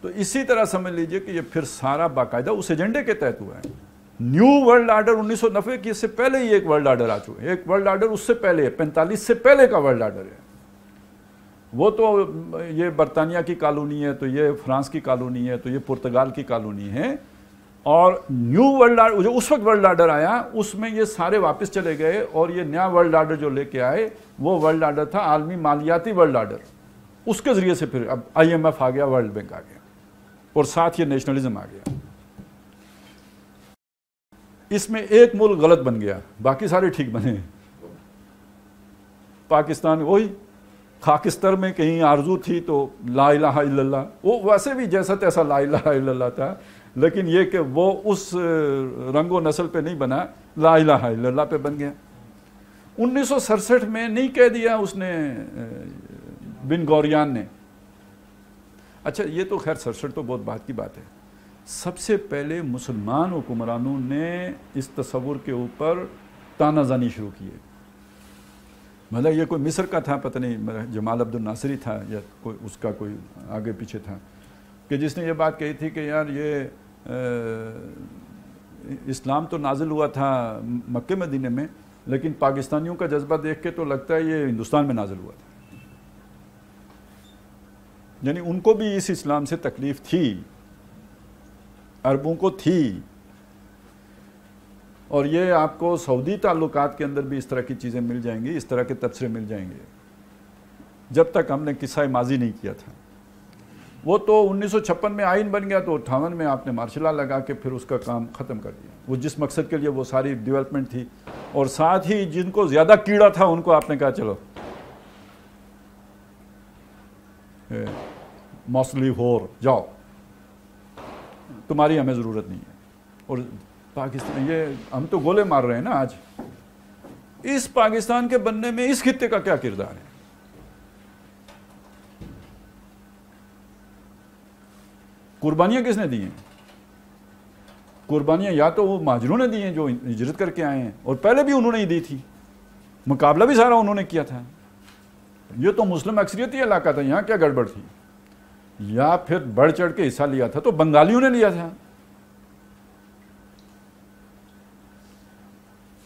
تو اسی طرح سمجھ لیجئے کہ یہ پھر سارا باقاعدہ اس ایجنڈے کے تحت ہوا ہے. نیو ورلڈ آرڈر 1990 کی، اس سے پہلے ہی ایک ورلڈ آرڈر آ چکا ہے. ایک ورلڈ آرڈر اس سے پہلے ہے، 45 سے پہلے کا ورلڈ آرڈر ہے. وہ تو یہ برطانیہ کی کالونی ہے، تو یہ فرانس کی کالونی ہے، تو یہ پرتگال کی کالونی ہے. اور نیو ورلڈ آرڈر جو اس وقت ورلڈ آرڈر آیا اس میں یہ سارے واپس چلے گئے، اور یہ نیا ورلڈ آرڈر جو لے کے آئے وہ ورلڈ آرڈر تھا عالمی مالیاتی ورلڈ آرڈر. اس کے ذریعے سے پھر اب IMF آ گیا، ورلڈ بینک آ گیا، اور ساتھ یہ نیشنلزم آ گیا. اس میں ایک ملک غلط بن گیا، باقی سارے ٹھیک بنے. پاکستان وہی خاکستر میں کہیں آرزو تھی تو لا الہ الا اللہ، وہ ویسے بھی جیسا تیسا لا الہ الا اللہ تھا، لیکن یہ کہ وہ اس رنگ و نسل پہ نہیں بنا، لا الہ الا اللہ پہ بن گیا. 1967 میں نہیں کہہ دیا اس نے بن گوریان نے. اچھا یہ تو خیر 67 تو بہت بات کی بات ہے. سب سے پہلے مسلمان حکمرانوں نے اس تصور کے اوپر تانہ زنی شروع کی ہے. مطلب یہ کوئی مصر کا تھا، پتہ نہیں جمال عبد الناصری تھا یا کوئی اس کا کوئی آگے پیچھے تھا، کہ جس نے یہ بات کہی تھی کہ یار یہ اسلام تو نازل ہوا تھا مکہ مدینے میں، لیکن پاکستانیوں کا جذبہ دیکھ کے تو لگتا ہے یہ ہندوستان میں نازل ہوا تھا. یعنی ان کو بھی اس اسلام سے تکلیف تھی، عربوں کو تھی. اور یہ آپ کو سعودی تعلقات کے اندر بھی اس طرح کی چیزیں مل جائیں گی، اس طرح کے تبصرے مل جائیں گے، جب تک ہم نے قصہ ماضی نہیں کیا تھا. وہ تو 1956 میں آئین بن گیا، تو 58 میں آپ نے مارشل لا لگا کے پھر اس کا کام ختم کر دیا. وہ جس مقصد کے لیے وہ ساری ڈیولپمنٹ تھی، اور ساتھ ہی جن کو زیادہ کیڑا تھا ان کو آپ نے کہا چلو موصلی ہور جاؤ، تمہاری ہمیں ضرورت نہیں ہے. اور پاکستان یہ ہم تو گولے مار رہے ہیں نا آج. اس پاکستان کے بننے میں اس خطے کا کیا کردار ہے؟ قربانیاں کس نے دی ہیں؟ قربانیاں یا تو وہ مہاجروں نے دی ہیں جو ہجرت کر کے آئے ہیں، اور پہلے بھی انہوں نے ہی دی تھی، مقابلہ بھی سارا انہوں نے کیا تھا. یہ تو مسلم اکثریتی علاقہ تھا، یہاں کیا گڑبڑ تھی؟ یا پھر بڑھ چڑھ کے حصہ لیا تھا تو بنگالیوں نے لیا تھا.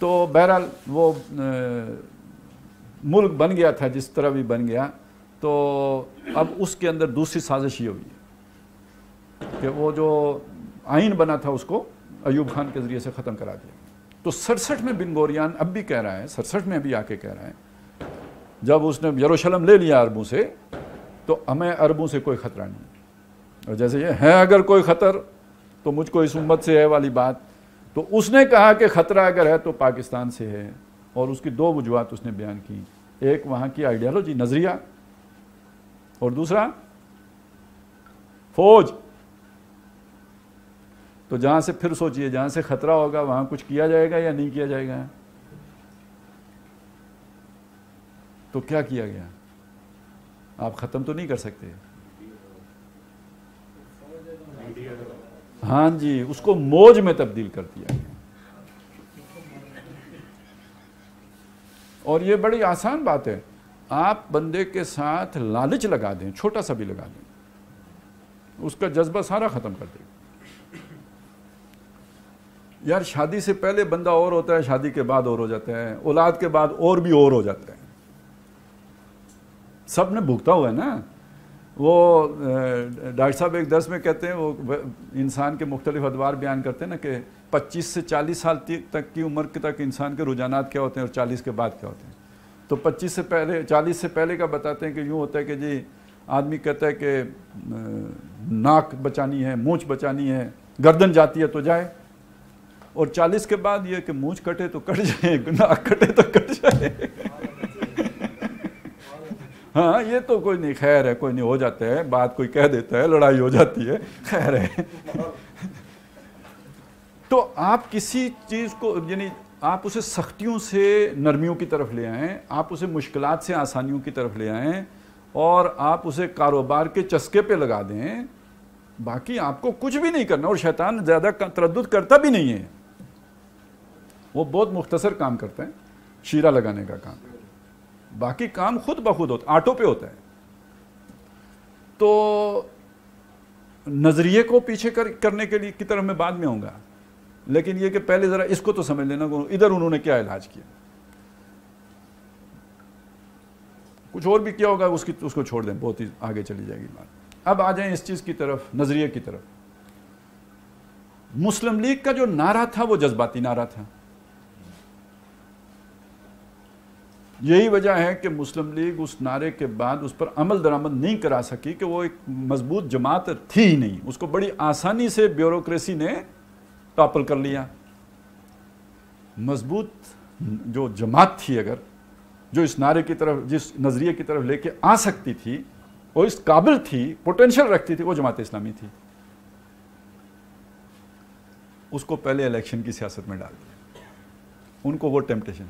تو بہرحال وہ ملک بن گیا تھا جس طرح بھی بن گیا. تو اب اس کے اندر دوسری سازش یہ ہوئی کہ وہ جو آئین بنا تھا اس کو ایوب خان کے ذریعے سے ختم کرا دیا. تو 67 میں بن گوریان اب بھی کہہ رہا ہے، 67 میں ابھی آ کے کہہ رہا ہے، جب اس نے یروشلم لے لیا عربوں سے تو ہمیں عربوں سے کوئی خطرہ نہیں، اور جیسے یہ ہے اگر کوئی خطر تو مجھ کو اس امت سے ہے والی بات. تو اس نے کہا کہ خطرہ اگر ہے تو پاکستان سے ہے، اور اس کی 2 وجوہات اس نے بیان کی، ایک وہاں کی آئیڈیالوجی نظریہ، اور دوسرا فوج. تو جہاں سے پھر سوچئے جہاں سے خطرہ ہوگا وہاں کچھ کیا جائے گا یا نہیں کیا جائے گا؟ تو کیا کیا گیا؟ آپ ختم تو نہیں کر سکتے. ہاں جی، اس کو موج میں تبدیل کر دیا گیا. اور یہ بڑی آسان بات ہے، آپ بندے کے ساتھ لالچ لگا دیں، چھوٹا سا بھی لگا دیں، اس کا جذبہ سارا ختم کر دے گا. یار شادی سے پہلے بندہ اور ہوتا ہے، شادی کے بعد اور ہو جاتا ہے، اولاد کے بعد اور بھی اور ہو جاتا ہے. سب نے بھگتا ہوا ہے نا. وہ ڈاکٹر صاحب ایک درس میں کہتے ہیں، وہ انسان کے مختلف ادوار بیان کرتے ہیں نا کہ 25 سے 40 سال تک کی عمر تک انسان کے رجحانات کیا ہوتے ہیں اور 40 کے بعد کیا ہوتے ہیں. تو 25 سے پہلے 40 سے پہلے کا بتاتے ہیں کہ یوں ہوتا ہے کہ جی آدمی کہتا ہے کہ ناک بچانی ہے، مونچھ بچانی ہے، گردن جاتی ہے تو جائے. اور 40 کے بعد یہ کہ مونچھ کٹے تو کٹ جائے، ناک کٹے تو کٹ جائے. ہاں یہ تو کوئی نہیں، خیر ہے، کوئی نہیں، ہو جاتا ہے، بات کوئی کہہ دیتا ہے، لڑائی ہو جاتی ہے، خیر ہے. تو آپ کسی چیز کو، یعنی آپ اسے سختیوں سے نرمیوں کی طرف لے آئیں، آپ اسے مشکلات سے آسانیوں کی طرف لے آئیں، اور آپ اسے کاروبار کے چسکے پہ لگا دیں. باقی آپ کو کچھ بھی نہیں کرنا، اور شیطان زیادہ تردد کرتا بھی نہیں ہے. وہ بہت مختصر کام کرتا ہے، شیرہ لگانے کا کام. باقی کام خود بخود ہوتا ہے، آٹو پہ ہوتا ہے. تو نظریے کو پیچھے کرنے کے لیے کی طرف میں بعد میں ہوں گا، لیکن یہ کہ پہلے ذرا اس کو تو سمجھ لینا ادھر انہوں نے کیا علاج کیا. کچھ اور بھی کیا ہوگا اس کو چھوڑ دیں، بہت ہی آگے چلی جائے گی بات. اب آ جائیں اس چیز کی طرف، نظریے کی طرف. مسلم لیگ کا جو نعرہ تھا وہ جذباتی نعرہ تھا. یہی وجہ ہے کہ مسلم لیگ اس نعرے کے بعد اس پر عمل درآمد نہیں کرا سکی کہ وہ ایک مضبوط جماعت تھی ہی نہیں. اس کو بڑی آسانی سے بیوروکریسی نے ٹاپل کر لیا. مضبوط جو جماعت تھی اگر، جو اس نعرے کی طرف، جس نظریے کی طرف لے کے آ سکتی تھی، وہ اس قابل تھی، پوٹینشل رکھتی تھی، وہ جماعت اسلامی تھی. اس کو پہلے الیکشن کی سیاست میں ڈال دیا. ان کو وہ ٹیمپٹیشن.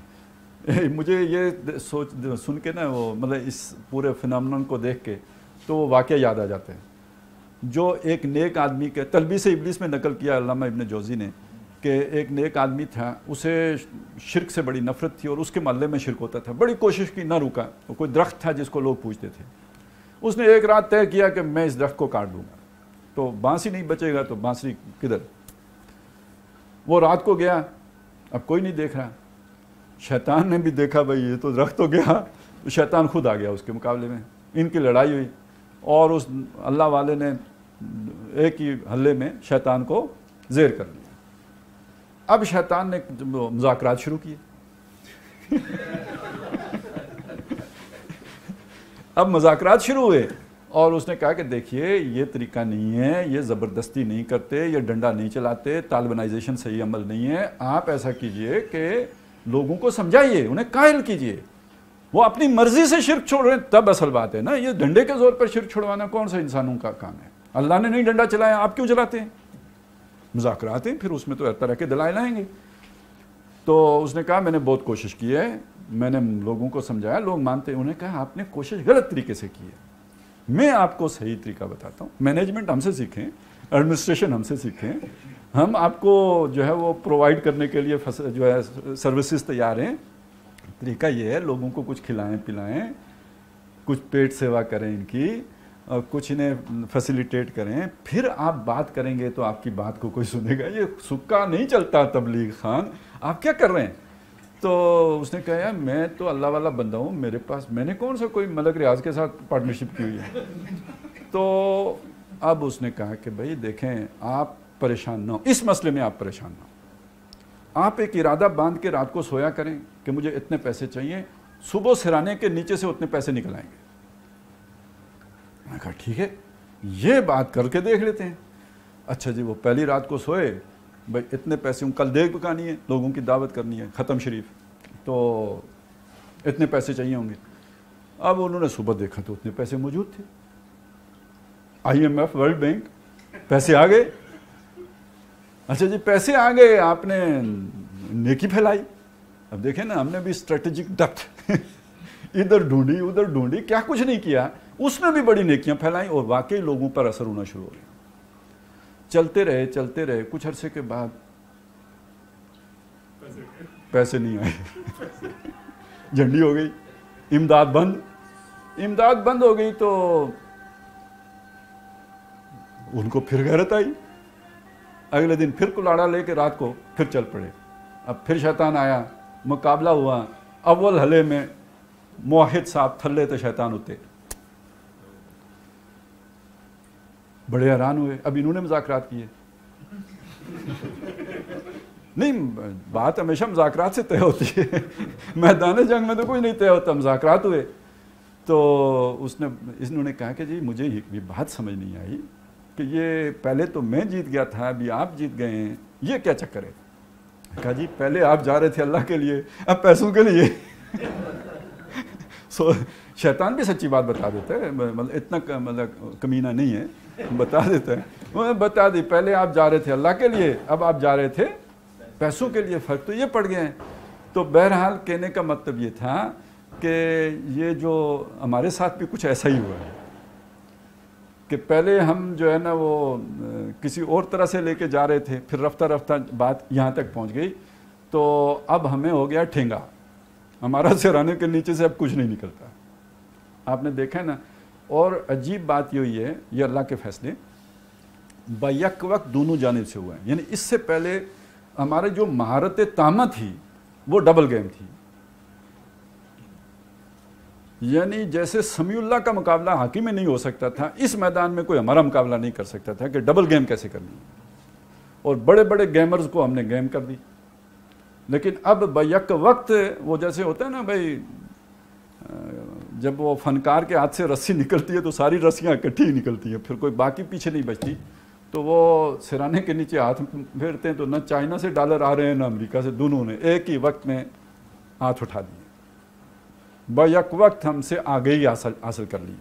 مجھے یہ سن کے نا، وہ مطلب اس پورے فنامنن کو دیکھ کے تو وہ واقعہ یاد آ جاتے ہیں جو ایک نیک آدمی کے تلبیس ابلیس میں نقل کیا علامہ ابن جوزی نے، کہ ایک نیک آدمی تھا، اسے شرک سے بڑی نفرت تھی اور اس کے محلے میں شرک ہوتا تھا. بڑی کوشش کی، نہ رکا. کوئی درخت تھا جس کو لوگ پوجتے تھے. اس نے ایک رات طے کیا کہ میں اس درخت کو کاٹ دوں گا، تو بانسی نہیں بچے گا. تو بانسی کدھر؟ وہ رات کو گیا، اب کوئی نہیں دیکھ رہا. شیطان نے بھی دیکھا بھائی یہ تو درخت ہو گیا، تو شیطان خود آ گیا اس کے مقابلے میں. ان کی لڑائی ہوئی اور اس اللہ والے نے ایک ہی حلے میں شیطان کو زیر کر لیا. اب شیطان نے مذاکرات شروع کیے. اب مذاکرات شروع ہوئے اور اس نے کہا کہ دیکھیے یہ طریقہ نہیں ہے، یہ زبردستی نہیں کرتے، یہ ڈنڈا نہیں چلاتے، طالبانائزیشن صحیح عمل نہیں ہے. آپ ایسا کیجئے کہ لوگوں کو سمجھائیے، انہیں قائل کیجئے. وہ اپنی مرضی سے شرک چھوڑ رہے ہیں تب اصل بات ہے نا. یہ ڈنڈے کے زور پر شرک چھوڑوانا کون سا انسانوں کا کام ہے؟ اللہ نے نہیں ڈنڈا چلایا، آپ کیوں چلاتے ہیں؟ مذاکرات ہیں، پھر اس میں تو ہر طرح کے دلائل آئیں گے. تو اس نے کہا میں نے بہت کوشش کی ہے، میں نے لوگوں کو سمجھایا، لوگ مانتے ہیں. انہوں نے کہا آپ نے کوشش غلط طریقے سے کی ہے، میں آپ کو صحیح طریقہ بتاتا ہوں. مینجمنٹ ہم سے سیکھیں، ایڈمنسٹریشن ہم سے سیکھیں، ہم آپ کو جو ہے وہ پرووائڈ کرنے کے لیے جو ہے سروسز تیار ہیں. طریقہ یہ ہے لوگوں کو کچھ کھلائیں پلائیں، کچھ پیٹ سیوا کریں ان کی، اور کچھ انہیں فیسیلیٹیٹ کریں، پھر آپ بات کریں گے تو آپ کی بات کو کوئی سنے گا. یہ سکا نہیں چلتا تبلیغ خان، آپ کیا کر رہے ہیں؟ تو اس نے کہا یار میں تو اللہ والا بندہ ہوں، میرے پاس میں نے کون سا کوئی ملک ریاض کے ساتھ پارٹنرشپ کی ہوئی ہے. تو اب اس نے کہا کہ بھائی دیکھیں آپ پریشان نہ ہو، اس مسئلے میں آپ پریشان نہ ہو. آپ ایک ارادہ باندھ کے رات کو سویا کریں کہ مجھے اتنے پیسے چاہیے, صبح سرانے کے نیچے سے اتنے پیسے نکل آئیں گے. میں نے کہا ٹھیک ہے, یہ بات کر کے دیکھ لیتے ہیں. اچھا جی, وہ پہلی رات کو سوئے, بھائی اتنے پیسے, کل دیگ پکانی ہے, لوگوں کی دعوت کرنی ہے, ختم شریف, تو اتنے پیسے چاہیے ہوں گے. اب انہوں نے صبح دیکھا تو اتنے پیسے موجود تھے, IMF, ورلڈ بینک, پیسے آ گئے. اچھا جی, پیسے آ گئے, آپ نے نیکی پھیلائی. اب دیکھیں نا, ہم نے بھی اسٹریٹجک ڈپتھ ادھر ڈھونڈی ادھر ڈھونڈی, کیا کچھ نہیں کیا, اس میں بھی بڑی نیکیاں پھیلائیں اور واقعی لوگوں پر اثر ہونا شروع ہو گیا. چلتے رہے, کچھ عرصے کے بعد پیسے نہیں آئے, جھنڈی ہو گئی, امداد بند ہو گئی. تو ان کو پھر غیرت آئی, اگلے دن پھر کلاڑا لے کے رات کو پھر چل پڑے. اب پھر شیطان آیا, مقابلہ ہوا, اول حلے میں موحد صاحب تھلے تو شیطان ہوتے. بڑے حیران ہوئے. اب انہوں نے مذاکرات کیے. نہیں, بات ہمیشہ مذاکرات سے طے ہوتی ہے, میدان جنگ میں تو کچھ نہیں طے ہوتا, مذاکرات ہوئے. تو انہوں نے کہا کہ جی مجھے یہ بات سمجھ نہیں آئی کہ یہ پہلے تو میں جیت گیا تھا, ابھی آپ جیت گئے ہیں, یہ کیا چکر ہے. کہا جی پہلے آپ جا رہے تھے اللہ کے لیے, اب پیسوں کے لیے. شیطان بھی سچی بات بتا دیتا ہے, مطلب اتنا کمینہ نہیں ہے, بتا دیتا ہے. وہ بتا دی, پہلے آپ جا رہے تھے اللہ کے لیے, اب آپ جا رہے تھے پیسوں کے لیے, فرق تو یہ پڑ گئے ہیں. تو بہرحال کہنے کا مطلب یہ تھا کہ یہ جو ہمارے ساتھ بھی کچھ ایسا ہی ہوا ہے کہ پہلے ہم جو ہے نا وہ کسی اور طرح سے لے کے جا رہے تھے, پھر رفتہ رفتہ بات یہاں تک پہنچ گئی, تو اب ہمیں ہو گیا ٹھینگا, ہمارا سرانے کے نیچے سے اب کچھ نہیں نکلتا. آپ نے دیکھا ہے نا. اور عجیب بات یہ ہوئی ہے, یہ اللہ کے فیصلے بیک وقت دونوں جانب سے ہوا ہے. یعنی اس سے پہلے ہمارے جو مہارت تامہ تھی وہ ڈبل گیم تھی. یعنی جیسے سمیع اللہ کا مقابلہ ہاکی میں نہیں ہو سکتا تھا, اس میدان میں کوئی ہمارا مقابلہ نہیں کر سکتا تھا کہ ڈبل گیم کیسے کرنی. اور بڑے بڑے گیمرز کو ہم نے گیم کر دی. لیکن اب بیک وقت وہ جیسے ہوتا ہے نا بھائی, جب وہ فنکار کے ہاتھ سے رسی نکلتی ہے تو ساری رسیاں اکٹھی ہی نکلتی ہیں, پھر کوئی باقی پیچھے نہیں بچتی. تو وہ سرانے کے نیچے ہاتھ پھیرتے ہیں تو نہ چائنا سے ڈالر آ رہے ہیں نہ امریکہ سے, دونوں نے ایک ہی وقت میں ہاتھ اٹھا دیے, بیک وقت ہم سے آگے ہی حاصل کر لی.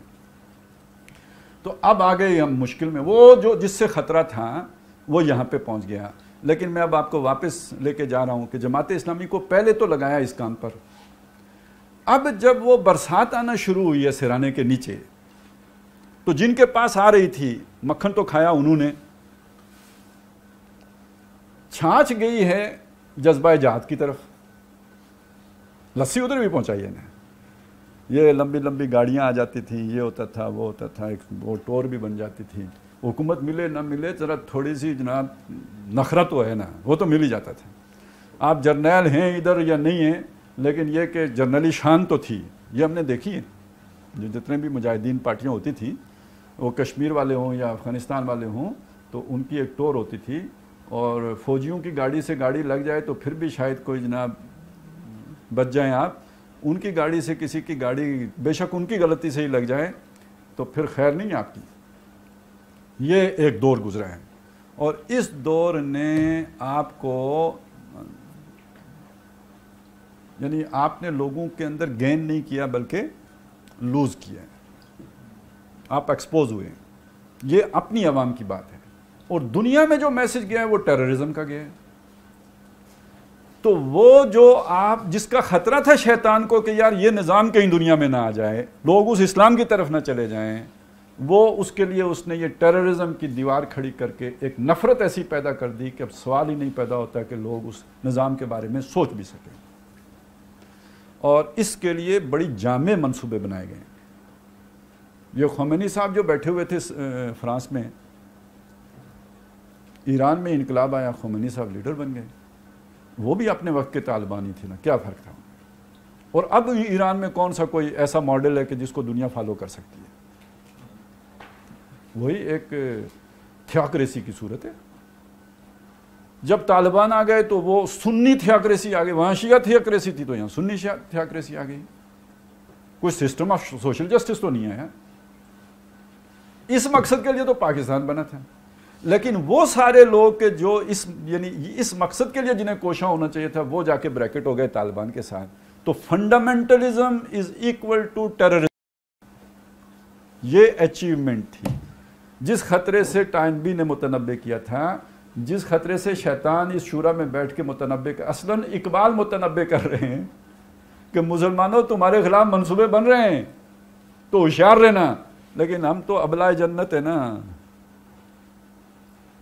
تو اب آگے ہم مشکل میں, وہ جو جس سے خطرہ تھا وہ یہاں پہ پہنچ گیا. لیکن میں اب آپ کو واپس لے کے جا رہا ہوں کہ جماعت اسلامی کو پہلے تو لگایا اس کام پر. اب جب وہ برسات آنا شروع ہوئی ہے سرانے کے نیچے, تو جن کے پاس آ رہی تھی مکھن تو کھایا انہوں نے, چھانچ گئی ہے جذبہ جہاد کی طرف, لسی ادھر بھی پہنچائی ہے نا. یہ لمبی لمبی گاڑیاں آ جاتی تھیں, یہ ہوتا تھا وہ ہوتا تھا, ایک وہ ٹور بھی بن جاتی تھی. حکومت ملے نہ ملے, ذرا تھوڑی سی جناب نخرہ تو ہے نا, وہ تو مل ہی جاتا تھا. آپ جرنیل ہیں ادھر یا نہیں ہیں, لیکن یہ کہ جرنیلی شان تو تھی. یہ ہم نے دیکھی ہے, جو جتنے بھی مجاہدین پارٹیاں ہوتی تھیں, وہ کشمیر والے ہوں یا افغانستان والے ہوں, تو ان کی ایک ٹور ہوتی تھی. اور فوجیوں کی گاڑی سے گاڑی لگ جائے تو پھر بھی شاید کوئی جناب بچ جائیں آپ, ان کی گاڑی سے کسی کی گاڑی بے شک ان کی غلطی سے ہی لگ جائے تو پھر خیر نہیں آپ کی. یہ ایک دور گزرا ہے, اور اس دور نے آپ کو, یعنی آپ نے لوگوں کے اندر گین نہیں کیا بلکہ لوز کیا. آپ ایکسپوز ہوئے. یہ اپنی عوام کی بات ہے. اور دنیا میں جو میسج گیا ہے وہ ٹیررزم کا گیا ہے. تو وہ جو آپ جس کا خطرہ تھا شیطان کو کہ یار یہ نظام کہیں دنیا میں نہ آ جائے, لوگ اس اسلام کی طرف نہ چلے جائیں, وہ اس کے لیے اس نے یہ ٹیررزم کی دیوار کھڑی کر کے ایک نفرت ایسی پیدا کر دی کہ اب سوال ہی نہیں پیدا ہوتا کہ لوگ اس نظام کے بارے میں سوچ بھی سکیں. اور اس کے لیے بڑی جامع منصوبے بنائے گئے. یہ خمینی صاحب جو بیٹھے ہوئے تھے فرانس میں, ایران میں انقلاب آیا, خمینی صاحب لیڈر بن گئے. وہ بھی اپنے وقت کے طالبانی تھے نا, کیا فرق تھا. اور اب ایران میں کون سا کوئی ایسا ماڈل ہے کہ جس کو دنیا فالو کر سکتی ہے. وہی ایک تھیوکریسی کی صورت ہے. جب طالبان آ گئے تو وہ سنی تھیوکریسی آ گئی، وہاں شیعہ تھیوکریسی تھی تو یہاں سنی تھیوکریسی آ گئی. کوئی سسٹم آف سوشل جسٹس تو نہیں آیا. اس مقصد کے لیے تو پاکستان بنا تھا. لیکن وہ سارے لوگ کہ جو اس مقصد کے لیے جنہیں کوشاں ہونا چاہیے تھا وہ جا کے بریکٹ ہو گئے طالبان کے ساتھ. تو fundamentalism is equal to terrorism, یہ اچیومنٹ تھی. جس خطرے سے ٹائم بی نے متنبع کیا تھا، جس خطرے سے شیطان اس شورا میں بیٹھ کے متنبع اصلاً اقبال متنبع کر رہے ہیں کہ مسلمانوں تمہارے خلاف منصوبے بن رہے ہیں تو ہوشیار رہنا. لیکن ہم تو ابلائے جنت ہے نا.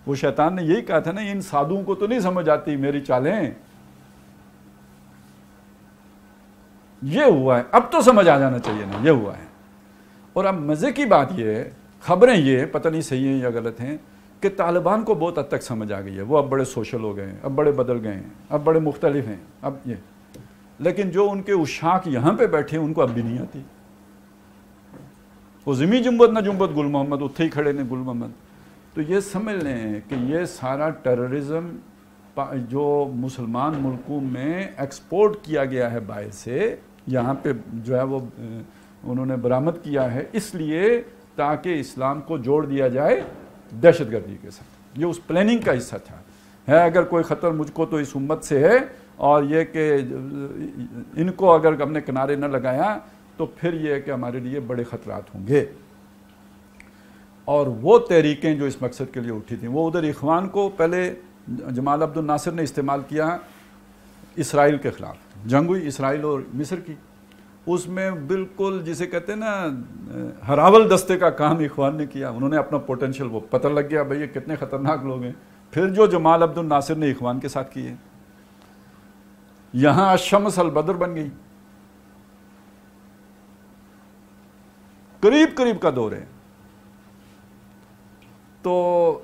وہ شیطان نے یہی کہا تھا نا، ان سادھوؤں کو تو نہیں سمجھ آتی میری چالیں. یہ ہوا ہے، اب تو سمجھ آ جانا چاہیے نا، یہ ہوا ہے. اور اب مزے کی بات یہ ہے، خبریں یہ پتہ نہیں صحیح ہیں یا غلط ہیں، کہ طالبان کو بہت حد تک سمجھ آ گئی ہے. وہ اب بڑے سوشل ہو گئے ہیں، اب بڑے بدل گئے ہیں، اب بڑے مختلف ہیں اب یہ. لیکن جو ان کے اشاق یہاں پہ بیٹھے ہیں ان کو اب بھی نہیں آتی. وہ زمین جنبت نہ جنبت گل محمد اتھے ہی کھڑے نے گل محمد. تو یہ سمجھ لیں کہ یہ سارا ٹیررزم جو مسلمان ملکوں میں ایکسپورٹ کیا گیا ہے باہر سے، یہاں پہ جو ہے وہ انہوں نے برآمد کیا ہے اس لیے تاکہ اسلام کو جوڑ دیا جائے دہشت گردی کے ساتھ. یہ اس پلاننگ کا حصہ تھا. ہے اگر کوئی خطر مجھ کو تو اس امت سے ہے، اور یہ کہ ان کو اگر ہم نے کنارے نہ لگایا تو پھر یہ ہے کہ ہمارے لیے بڑے خطرات ہوں گے. اور وہ تحریکیں جو اس مقصد کے لیے اٹھی تھیں، وہ ادھر اخوان کو پہلے جمال عبد الناصر نے استعمال کیا اسرائیل کے خلاف. جنگ ہوئی اسرائیل اور مصر کی، اس میں بالکل جسے کہتے ہیں نا ہراول دستے کا کام اخوان نے کیا. انہوں نے اپنا پوٹینشیل، وہ پتہ لگ گیا بھئی یہ کتنے خطرناک لوگ ہیں. پھر جو جمال عبد الناصر نے اخوان کے ساتھ کیے، یہاں الشمس البدر بن گئی. قریب قریب کا دور ہے. تو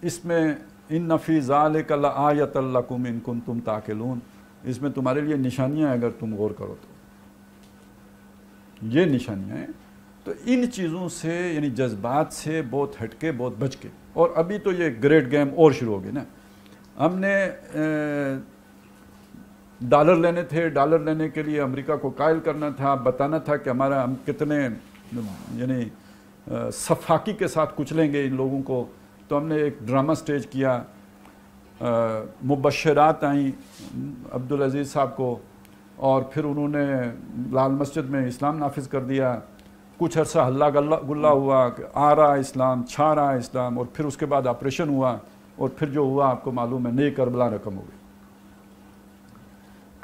اس میں ان فی ذالک لآیۃ لکم ان کنتم تعقلون، اس میں تمہارے لیے نشانیاں ہیں اگر تم غور کرو تو. یہ نشانیاں ہیں. تو ان چیزوں سے یعنی جذبات سے بہت ہٹ کے، بہت بچ کے. اور ابھی تو یہ گریٹ گیم اور شروع ہو گئے نا. ہم نے ڈالر لینے تھے، ڈالر لینے کے لیے امریکہ کو قائل کرنا تھا، بتانا تھا کہ ہم کتنے یعنی صفاقی کے ساتھ کچلیں گے ان لوگوں کو. تو ہم نے ایک ڈرامہ سٹیج کیا. مبشرات آئیں عبدالعزیز صاحب کو، اور پھر انہوں نے لال مسجد میں اسلام نافذ کر دیا. کچھ عرصہ ہلا گلا ہوا کہ آ رہا اسلام، چھا رہا اسلام، اور پھر اس کے بعد آپریشن ہوا، اور پھر جو ہوا آپ کو معلوم ہے، نئی کربلا رقم ہو گئی.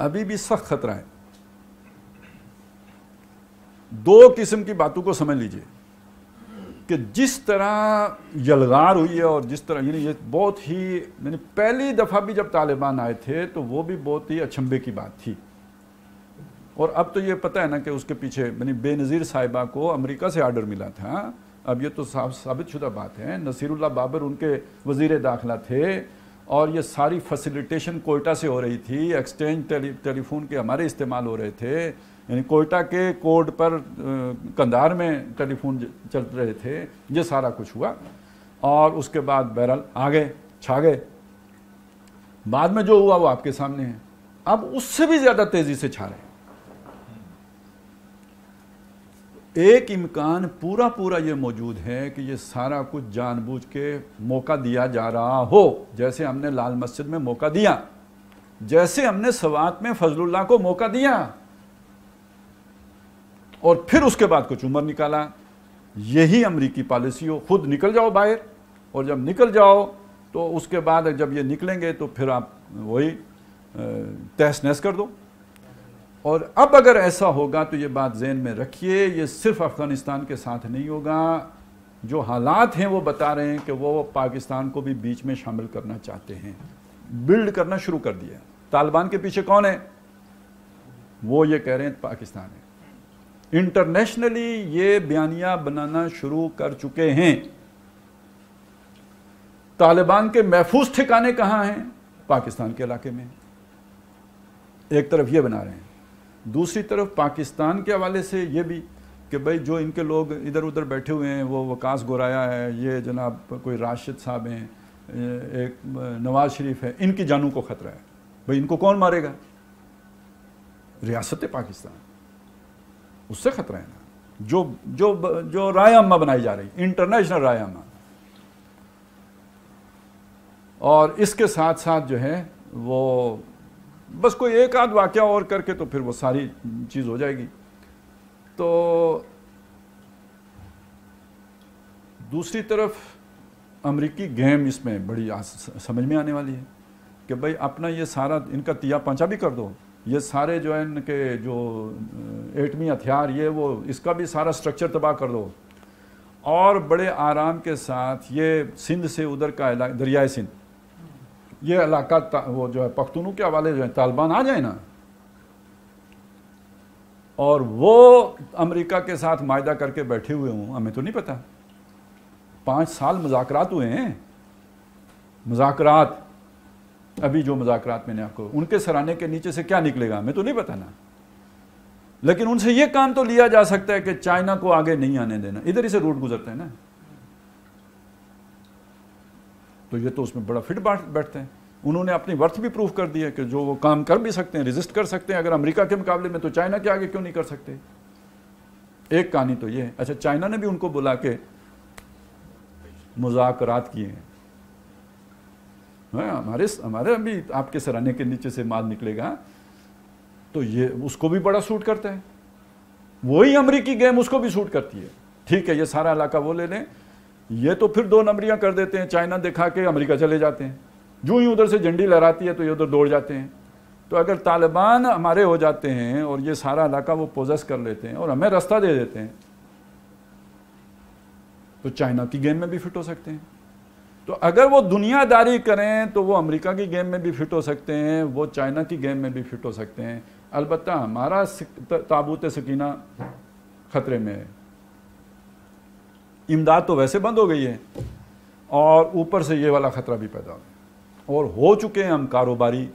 ابھی بھی سخت خطرہ ہے. دو قسم کی باتوں کو سمجھ لیجئے کہ جس طرح یلغار ہوئی ہے، اور جس طرح یعنی یہ بہت ہی یعنی پہلی دفعہ بھی جب طالبان آئے تھے تو وہ بھی بہت ہی اچنبھے کی بات تھی. اور اب تو یہ پتہ ہے نا کہ اس کے پیچھے یعنی بے نظیر صاحبہ کو امریکہ سے آرڈر ملا تھا. اب یہ تو ثابت شدہ بات ہے. نصیر اللہ بابر ان کے وزیر داخلہ تھے، اور یہ ساری فیسیلیٹیشن کوئٹہ سے ہو رہی تھی. ایکسچینج ٹیلی فون کے ہمارے استعمال ہو رہے تھے، یعنی کوئٹہ کے کوڈ پر قندھار میں ٹیلی فون چل رہے تھے. یہ سارا کچھ ہوا، اور اس کے بعد بہرحال آ گئے، چھا گئے. بعد میں جو ہوا وہ آپ کے سامنے ہے. اب اس سے بھی زیادہ تیزی سے چھا رہے ہیں. ایک امکان پورا یہ موجود ہے کہ یہ سارا کچھ جان بوجھ کے موقع دیا جا رہا ہو، جیسے ہم نے لال مسجد میں موقع دیا، جیسے ہم نے سوات میں فضل اللہ کو موقع دیا، اور پھر اس کے بعد کچھ عمر نکالا. یہی امریکی پالیسی ہو، خود نکل جاؤ باہر، اور جب نکل جاؤ تو اس کے بعد جب یہ نکلیں گے تو پھر آپ وہی تہس نہس کر دو. اور اب اگر ایسا ہوگا تو یہ بات ذہن میں رکھیے، یہ صرف افغانستان کے ساتھ نہیں ہوگا. جو حالات ہیں وہ بتا رہے ہیں کہ وہ پاکستان کو بھی بیچ میں شامل کرنا چاہتے ہیں. بلڈ کرنا شروع کر دیا. طالبان کے پیچھے کون ہے؟ وہ یہ کہہ رہے ہیں پاکستان ہے. انٹرنیشنلی یہ بیانیہ بنانا شروع کر چکے ہیں. طالبان کے محفوظ ٹھکانے کہاں ہیں؟ پاکستان کے علاقے میں. ایک طرف یہ بنا رہے ہیں، دوسری طرف پاکستان کے حوالے سے یہ بھی کہ بھئی جو ان کے لوگ ادھر ادھر بیٹھے ہوئے ہیں، وہ وقاص گورایا ہے، یہ جناب کوئی راشد صاحب ہیں، ایک نواز شریف ہے، ان کی جانوں کو خطرہ ہے. بھئی ان کو کون مارے گا؟ ریاست پاکستان، اس سے خطرہ ہے نا. جو رائے عامہ بنائی جا رہی، انٹرنیشنل رائے عامہ، اور اس کے ساتھ ساتھ جو ہے وہ بس کوئی ایک آدھ واقعہ اور کر کے تو پھر وہ ساری چیز ہو جائے گی. تو دوسری طرف امریکی گیم اس میں بڑی سمجھ میں آنے والی ہے کہ بھئی اپنا یہ سارا ان کا تیا پانچا بھی کر دو، یہ سارے جو ہے ان کے جو ایٹمی ہتھیار یہ وہ اس کا بھی سارا سٹرکچر تباہ کر دو، اور بڑے آرام کے ساتھ یہ سندھ سے ادھر کا علاقہ، دریائے سندھ، یہ علاقہ وہ جو ہے پختونوں کے حوالے جو ہے طالبان آ جائیں نا، اور وہ امریکہ کے ساتھ معاہدہ کر کے بیٹھے ہوئے ہوں. ہمیں تو نہیں پتا. 5 سال مذاکرات ہوئے ہیں، مذاکرات، ابھی جو مذاکرات میں نے آپ کو، ان کے سرانے کے نیچے سے کیا نکلے گا ہمیں تو نہیں پتا نا. لیکن ان سے یہ کام تو لیا جا سکتا ہے کہ چائنا کو آگے نہیں آنے دینا. ادھر ہی سے روٹ گزرتے ہیں نا، تو یہ تو اس میں بڑا فٹ بیٹھتے ہیں. انہوں نے اپنی ورتھ بھی پروف کر دی ہے کہ جو وہ کام کر بھی سکتے ہیں، ریزسٹ کر سکتے ہیں اگر امریکہ کے مقابلے میں، تو چائنا کے آگے کیوں نہیں کر سکتے. ایک کہانی تو یہ ہے. اچھا، چائنا نے بھی ان کو بلا کے مذاکرات کیے ہیں. ہمارے بھی آپ کے سرانے کے نیچے سے مال نکلے گا تو یہ اس کو بھی بڑا سوٹ کرتا ہے. وہی امریکی گیم اس کو بھی سوٹ کرتی ہے. ٹھیک ہے، یہ سارا علاقہ وہ لے لیں، یہ تو پھر 2 نمبریاں کر دیتے ہیں. چائنا دکھا کے امریکہ چلے جاتے ہیں، جو ہی ادھر سے جھنڈی لہراتی ہے تو یہ ادھر دوڑ جاتے ہیں. تو اگر طالبان ہمارے ہو جاتے ہیں اور یہ سارا علاقہ وہ پوزیس کر لیتے ہیں اور ہمیں راستہ دے دیتے ہیں، تو چائنا کی گیم میں بھی فٹ ہو سکتے ہیں. تو اگر وہ دنیا داری کریں تو وہ امریکہ کی گیم میں بھی فٹ ہو سکتے ہیں، وہ چائنا کی گیم میں بھی فٹ ہو سکتے ہیں. البتہ ہمارا تابوت سکینہ خطرے میں ہے. امداد تو ویسے بند ہو گئی ہے، اور اوپر سے یہ والا خطرہ بھی پیدا ہو گیا، اور ہو چکے ہیں ہم کاروباری.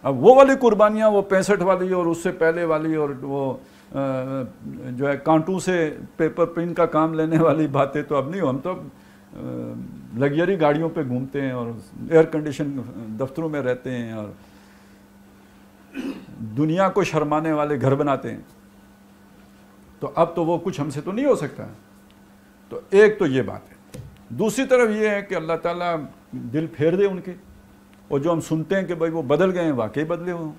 اب وہ والی قربانیاں، وہ 65 والی اور اس سے پہلے والی، اور وہ جو ہے کانٹوں سے پیپر پن کا کام لینے والی باتیں تو اب نہیں ہو. ہم تو لگژری گاڑیوں پہ گھومتے ہیں اور ایئر کنڈیشن دفتروں میں رہتے ہیں اور دنیا کو شرمانے والے گھر بناتے ہیں. تو اب تو وہ کچھ ہم سے تو نہیں ہو سکتا. تو ایک تو یہ بات ہے. دوسری طرف یہ ہے کہ اللہ تعالیٰ دل پھیر دے ان کے، اور جو ہم سنتے ہیں کہ بھائی وہ بدل گئے ہیں، واقعی بدلے ہوں.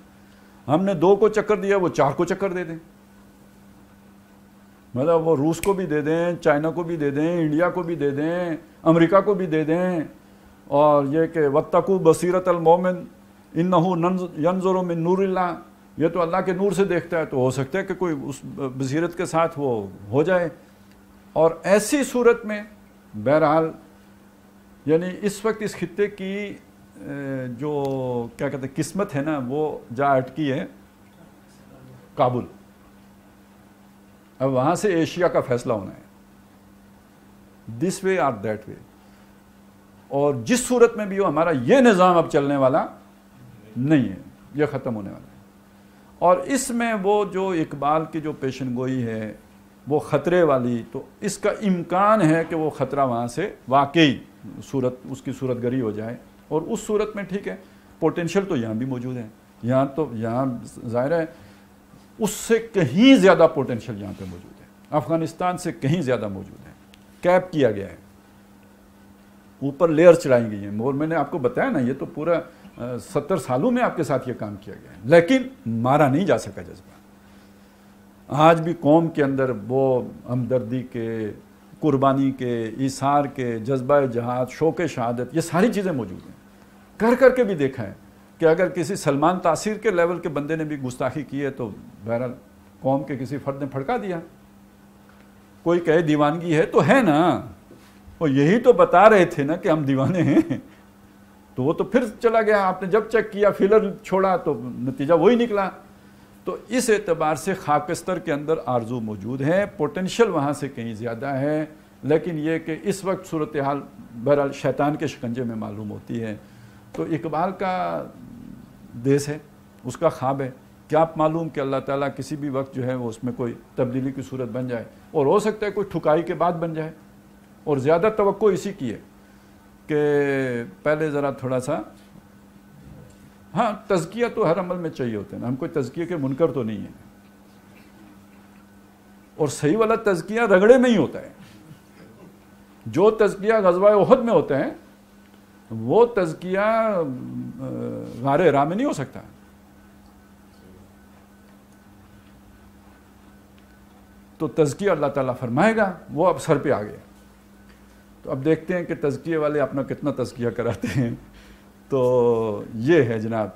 ہم نے 2 کو چکر دیا، وہ 4 کو چکر دے دیں. مطلب وہ روس کو بھی دے دیں، چائنا کو بھی دے دیں، انڈیا کو بھی دے دیں، امریکہ کو بھی دے دیں. اور یہ کہ وَاتَّقُوا بَصِيرَةَ الْمُؤْمِنِ إِنَّهُ يَنظُرُ مِن نُورِ اللَّهِ، یہ تو اللہ کے نور سے دیکھتا ہے، تو ہو سکتا ہے کہ کوئی اس بصیرت کے ساتھ وہ ہو جائے. اور ایسی صورت میں بہرحال یعنی اس وقت اس خطے کی جو کیا کہتے ہیں قسمت ہے نا، وہ جا اٹکی ہے کابل. اب وہاں سے ایشیا کا فیصلہ ہونا ہے، دس وے اور دیٹ وے. اور جس صورت میں بھی ہو، ہمارا یہ نظام اب چلنے والا نہیں ہے، یہ ختم ہونے والا ہے. اور اس میں وہ جو اقبال کی جو پیشن گوئی ہے وہ خطرے والی، تو اس کا امکان ہے کہ وہ خطرہ وہاں سے واقعی اس کی صورت گری ہو جائے. اور اس صورت میں ٹھیک ہے، پوٹینشیل تو یہاں بھی موجود ہے. یہاں ظاہر ہے اس سے کہیں زیادہ پوٹینشیل یہاں پہ موجود ہے، افغانستان سے کہیں زیادہ موجود ہے. کیپ کیا گیا ہے، اوپر لیئر چڑھائی گئی ہیں. اور میں نے آپ کو بتایا نا، یہ تو پورا 70 سالوں میں آپ کے ساتھ یہ کام کیا گیا ہے، لیکن مارا نہیں جا سکا جذبہ. آج بھی قوم کے اندر وہ ہمدردی کے، قربانی کے، ایثار کے، جذبہ جہاد، شوق شہادت، یہ ساری چیزیں موجود ہیں. کر کے بھی دیکھا ہے کہ اگر کسی سلمان تاثیر کے لیول کے بندے نے بھی گستاخی کی ہے تو بہرحال قوم کے کسی فرد نے پھڑکا دیا. کوئی کہے دیوانگی ہے تو ہے نا، اور یہی تو بتا رہے تھے نا کہ ہم دیوانے ہیں. تو وہ تو پھر چلا گیا. آپ نے جب چیک کیا، فیلر چھوڑا تو نتیجہ وہی نکلا. تو اس اعتبار سے خاکستر کے اندر آرزو موجود ہے، پوٹینشیل وہاں سے کہیں زیادہ ہے. لیکن یہ کہ اس وقت صورتحال بہرحال شیطان کے شکنجے میں معلوم ہوتی ہے. تو اقبال کا دیس ہے، اس کا خواب ہے. کیا معلوم کہ اللہ تعالیٰ کسی بھی وقت جو ہے وہ اس میں کوئی تبدیلی کی صورت بن جائے، اور ہو سکتا ہے کوئی ٹھکائی کے بعد بن جائے. اور زیادہ توقع اسی کی ہے کہ پہلے ذرا تھوڑا سا، ہاں تزکیہ تو ہر عمل میں چاہیے ہوتا ہے نا، ہم کوئی تزکیہ کے منکر تو نہیں ہیں، اور صحیح والا تزکیہ رگڑے میں ہی ہوتا ہے. جو تزکیہ غزوہ احد میں ہوتا ہے وہ تزکیہ غار حرا میں نہیں ہو سکتا. تو تزکیہ اللہ تعالیٰ فرمائے گا، وہ اب سر پہ آ گیا. تو اب دیکھتے ہیں کہ تزکیے والے اپنا کتنا تزکیہ کراتے ہیں. تو یہ ہے جناب